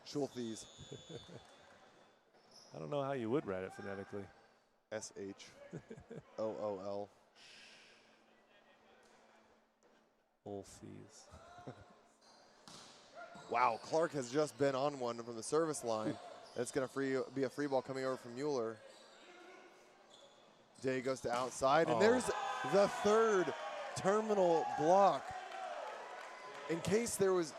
Schulthes. I don't know how you would write it phonetically. S-H-O-O-L. Schulthes. Wow, Clark has just been on one from the service line. It's going to be a free ball coming over from Mueller. Day goes to outside, and there's the third terminal block. In case there was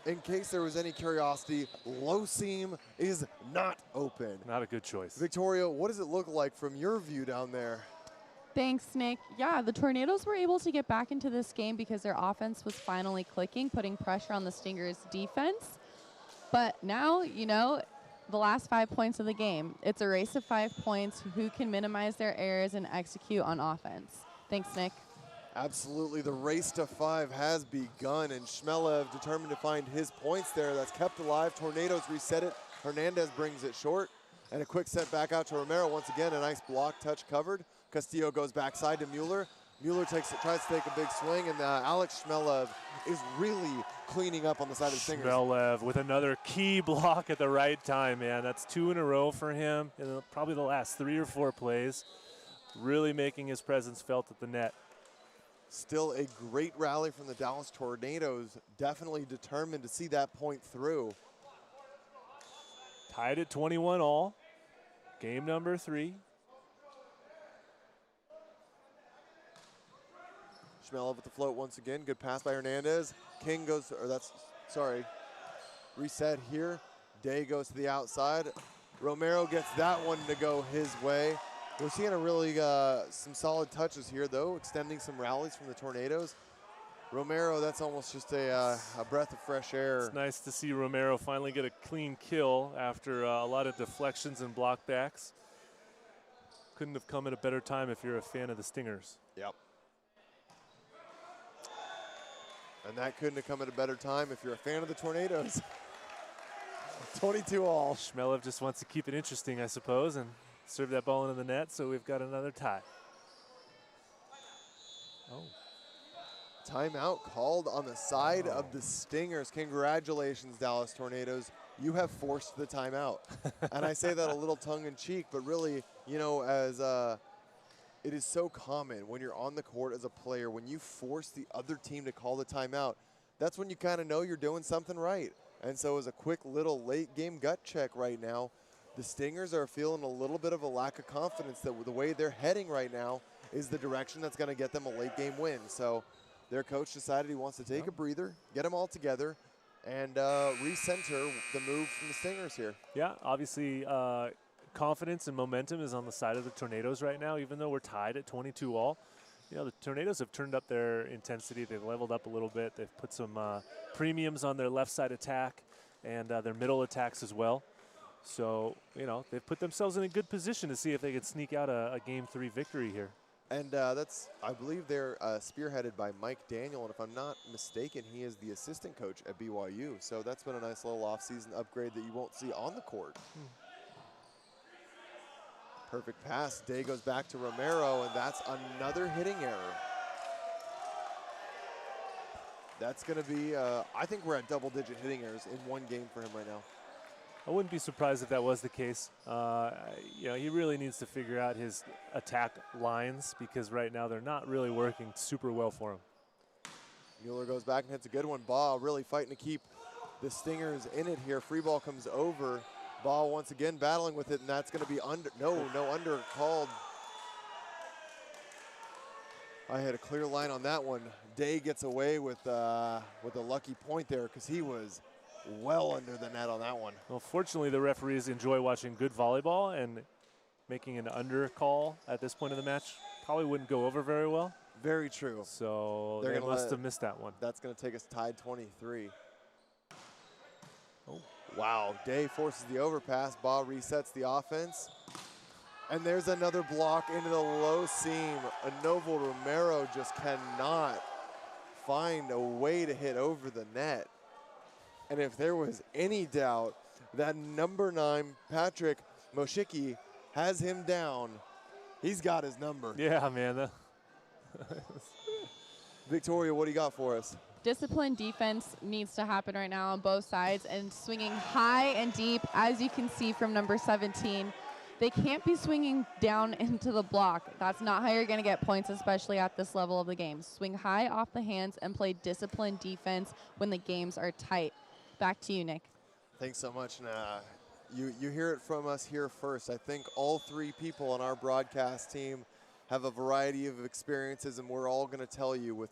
any curiosity, low seam is not open. Not a good choice. Victoria, what does it look like from your view down there? Thanks, Nick. Yeah, the Tornadoes were able to get back into this game because their offense was finally clicking, putting pressure on the Stingers' defense. But now, you know, the last 5 points of the game, it's a race of 5 points. Who can minimize their errors and execute on offense? Thanks, Nick. Absolutely, the race to 5 has begun, and Shmelev determined to find his points there. That's kept alive. Tornadoes reset it. Hernandez brings it short, and a quick set back out to Romero. Once again, a nice block touch covered. Castillo goes backside to Mueller. Mueller tries to take a big swing, and Alex Shmelev is really cleaning up on the side of the Stingers. Shmelev with another key block at the right time, man. That's 2 in a row for him in probably the last 3 or 4 plays. Really making his presence felt at the net. Still a great rally from the Dallas Tornadoes. Definitely determined to see that point through. Tied at 21 all. Game number 3. Shmelev with the float once again. Good pass by Hernandez. King goes, reset here. Day goes to the outside. Romero gets that one to go his way. We're seeing a really some solid touches here, though, extending some rallies from the Tornadoes. Romero, that's almost just a breath of fresh air. It's nice to see Romero finally get a clean kill after a lot of deflections and blockbacks. Couldn't have come at a better time if you're a fan of the Stingers. Yep. And that couldn't have come at a better time if you're a fan of the Tornadoes. 22 all. Shmelev just wants to keep it interesting, I suppose, and serve that ball into the net, so we've got another tie. Oh. Timeout called on the side of the Stingers. Congratulations, Dallas Tornadoes. You have forced the timeout. And I say that a little tongue-in-cheek, but really, you know, as it is so common when you're on the court as a player, when you force the other team to call the timeout, that's when you kind of know you're doing something right. And so as a quick little late game gut check right now, the Stingers are feeling a little bit of a lack of confidence that the way they're heading right now is the direction that's going to get them a late game win. So their coach decided he wants to take a breather, get them all together, and recenter the move from the Stingers here. Yeah, obviously confidence and momentum is on the side of the Tornadoes right now, even though we're tied at 22 all. You know, the Tornadoes have turned up their intensity. They've leveled up a little bit. They've put some premiums on their left side attack and their middle attacks as well. So, you know, they've put themselves in a good position to see if they can sneak out a Game 3 victory here. And that's, I believe they're spearheaded by Mike Daniel, and if I'm not mistaken, he is the assistant coach at BYU. So that's been a nice little offseason upgrade that you won't see on the court. Perfect pass. Day goes back to Romero, and that's another hitting error. That's going to be, I think we're at double-digit hitting errors in one game for him right now. I wouldn't be surprised if that was the case. You know, he really needs to figure out his attack lines because right now they're not really working super well for him. Mueller goes back and hits a good one. Baugh really fighting to keep the Stingers in it here. Free ball comes over. Baugh once again battling with it, and that's going to be under. No under called. I had a clear line on that one. Day gets away with a lucky point there because he was well under the net on that one. Well, fortunately, the referees enjoy watching good volleyball, and making an under call at this point in the match probably wouldn't go over very well. Very true. So they must have missed that one. That's going to take us tied 23. Oh, wow. Day forces the overpass. Baugh resets the offense. And there's another block into the low seam. Novo Romero just cannot find a way to hit over the net. And if there was any doubt that number 9, Patrick Moshiki, has him down, he's got his number. Yeah, man. Victoria, what do you got for us? Disciplined defense needs to happen right now on both sides, and swinging high and deep, as you can see from number 17. They can't be swinging down into the block. That's not how you're going to get points, especially at this level of the game. Swing high off the hands and play disciplined defense when the games are tight. Back to you, Nick. Thanks so much. You hear it from us here first. I think all 3 people on our broadcast team have a variety of experiences, and we're all going to tell you with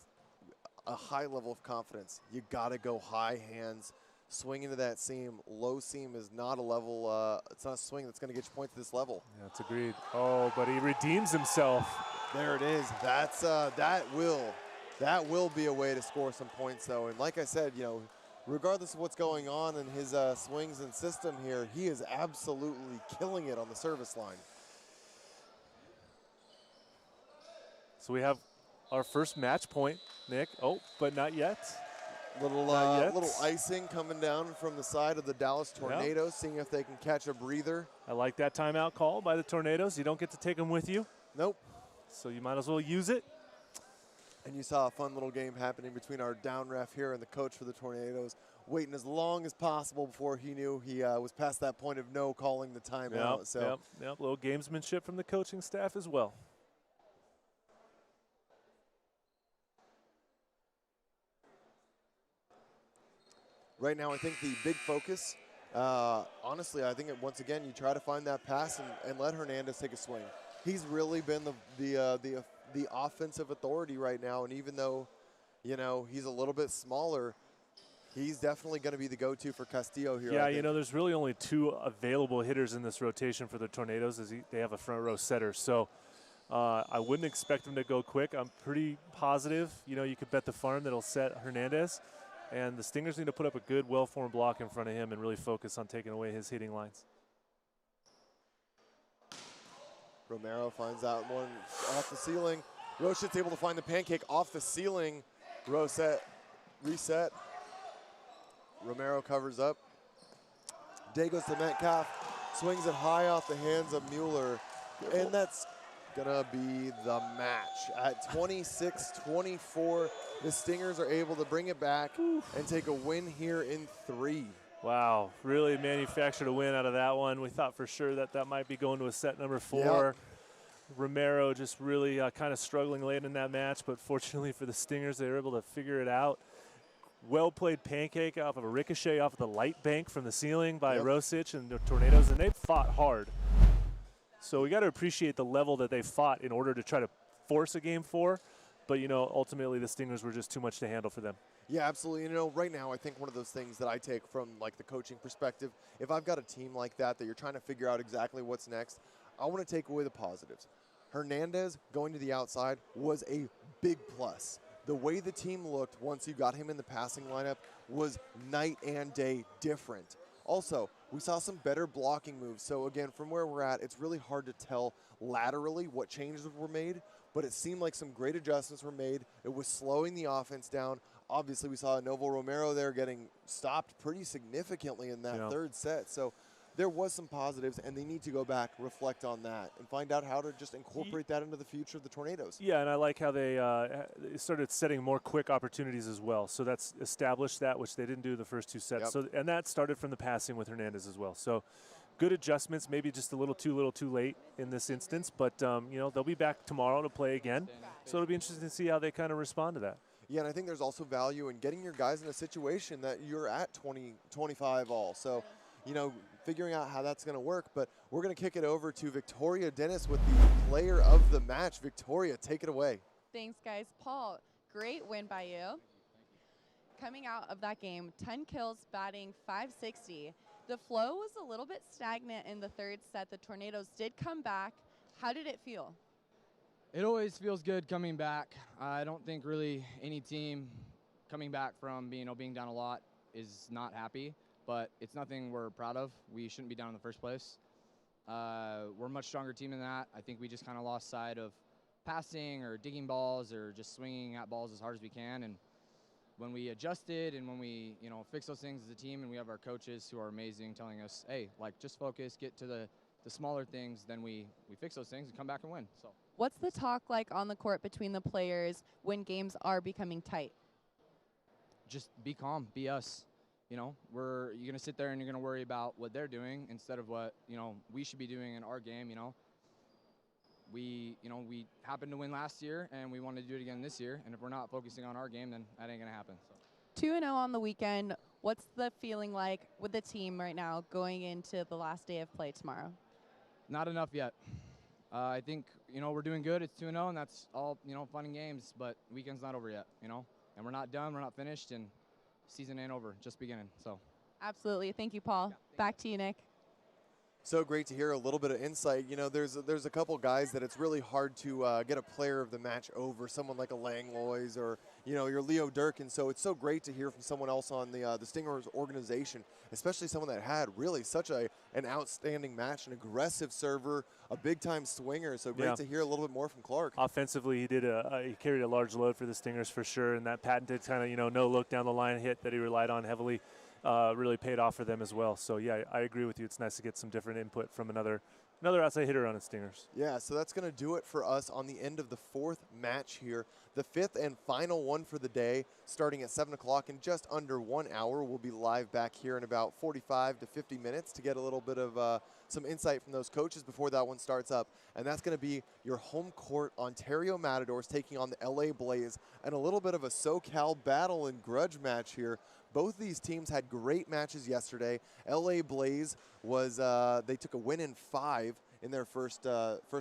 a high level of confidence, you got to go high hands, swing into that seam. Low seam is not a level, it's not a swing that's going to get you points at this level. Yeah, that's agreed. Oh, but he redeems himself. There it is. That's that will be a way to score some points, though. And like I said, you know, regardless of what's going on in his swings and system here, he is absolutely killing it on the service line. So we have our first match point, Nick. Oh, but not yet. Little icing coming down from the side of the Dallas Tornadoes, seeing if they can catch a breather. I like that timeout call by the Tornadoes. You don't get to take them with you. Nope. So you might as well use it. And you saw a fun little game happening between our down ref here and the coach for the Tornadoes, waiting as long as possible before he knew he was past that point of no calling the timeout. Yep. Little gamesmanship from the coaching staff as well. Right now, I think the big focus, honestly, I think once again, you try to find that pass and let Hernandez take a swing. He's really been the offensive authority right now, and even though, you know, he's a little bit smaller, he's definitely going to be the go-to for Castillo here. Yeah, you know, there's really only 2 available hitters in this rotation for the Tornadoes, as they have a front row setter. So I wouldn't expect him to go quick. I'm pretty positive, you know, you could bet the farm that he'll set Hernandez. And the Stingers need to put up a good, well-formed block in front of him and really focus on taking away his hitting lines. Romero finds that one off the ceiling. Roset's able to find the pancake off the ceiling. Roset, reset. Romero covers up. Day goes to Metcalf, swings it high off the hands of Mueller. And that's gonna be the match. At 26-24, the Stingers are able to bring it back and take a win here in 3. Wow, really manufactured a win out of that one. We thought for sure that might be going to a set number 4. Yep. Romero just really kind of struggling late in that match, but fortunately for the Stingers, they were able to figure it out. Well-played pancake off of a ricochet off of the light bank from the ceiling by Rosic and the Tornadoes, and they fought hard. So we got to appreciate the level that they fought in order to try to force a game 4. But, you know, ultimately the Stingers were just too much to handle for them. Yeah, absolutely. You know, right now I think one of those things that I take from, like, the coaching perspective, if I've got a team like that you're trying to figure out exactly what's next, I want to take away the positives. Hernandez going to the outside was a big plus. The way the team looked once you got him in the passing lineup was night and day different. Also, we saw some better blocking moves. So, again, from where we're at, it's really hard to tell laterally what changes were made, but it seemed like some great adjustments were made. It was slowing the offense down. Obviously, we saw Novo Romero there getting stopped pretty significantly in that third set. So there was some positives, and they need to go back, reflect on that, and find out how to just incorporate that into the future of the Tornadoes. Yeah, and I like how they started setting more quick opportunities as well. So that's established that, which they didn't do the first 2 sets. Yep. So, and that started from the passing with Hernandez as well. So good adjustments, maybe just a little too late in this instance. But, they'll be back tomorrow to play again. So it'll be interesting to see how they kind of respond to that. Yeah, and I think there's also value in getting your guys in a situation that you're at 20, 25 all. So, figuring out how that's going to work. But we're going to kick it over to Victoria Dennis with the player of the match. Victoria, take it away. Thanks, guys. Paul, great win by you. Coming out of that game, 10 kills, batting .560. The flow was a little bit stagnant in the third set. The Tornadoes did come back. How did it feel? It always feels good coming back. I don't think really any team coming back from being down a lot is not happy, but it's nothing we're proud of. We shouldn't be down in the first place. We're a much stronger team than that. I think we just kind of lost sight of passing or digging balls or just swinging at balls as hard as we can. And when we adjusted and when we, fix those things as a team, and we have our coaches who are amazing telling us, hey, just focus, get to the smaller things, then we fix those things and come back and win. So. What's the talk like on the court between the players when games are becoming tight? Just be calm, be us. You're going to sit there and you're going to worry about what they're doing instead of what, we should be doing in our game, We happened to win last year and we want to do it again this year. And if we're not focusing on our game, then that ain't going to happen. So. 2-0 on the weekend. What's the feeling like with the team right now going into the last day of play tomorrow? Not enough yet. I think, we're doing good. It's 2-0, and that's all, fun and games, but weekend's not over yet, And we're not done. We're not finished, and season ain't over, just beginning. So. Absolutely. Thank you, Paul. Yeah, Back to you, Nick. So great to hear a little bit of insight. There's a couple guys that it's really hard to get a player of the match over, someone like a Langlois or, your Leo Durkin. So it's so great to hear from someone else on the Stingers organization, especially someone that had really such an outstanding match, an aggressive server, a big-time swinger. So great to hear a little bit more from Clark. Offensively, he carried a large load for the Stingers for sure, and that patented kind of, no-look down the line hit that he relied on heavily really paid off for them as well. So, yeah, I agree with you. It's nice to get some different input from another outside hitter on the Stingers. Yeah, so that's going to do it for us on the end of the fourth match here. The fifth and final one for the day, starting at 7 o'clock in just under 1 hour. We'll be live back here in about 45 to 50 minutes to get a little bit of some insight from those coaches before that one starts up. And that's going to be your home court Ontario Matadors taking on the LA Blaze, and a little bit of a SoCal battle and grudge match here. Both these teams had great matches yesterday. LA Blaze they took a win in 5 in their first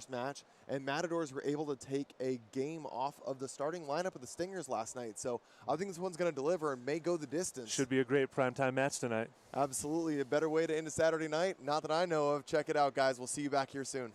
match, and Matadors were able to take a game off of the starting lineup of the Stingers last night. So I think this one's going to deliver and may go the distance. Should be a great primetime match tonight. Absolutely. A better way to end a Saturday night? Not that I know of. Check it out, guys. We'll see you back here soon.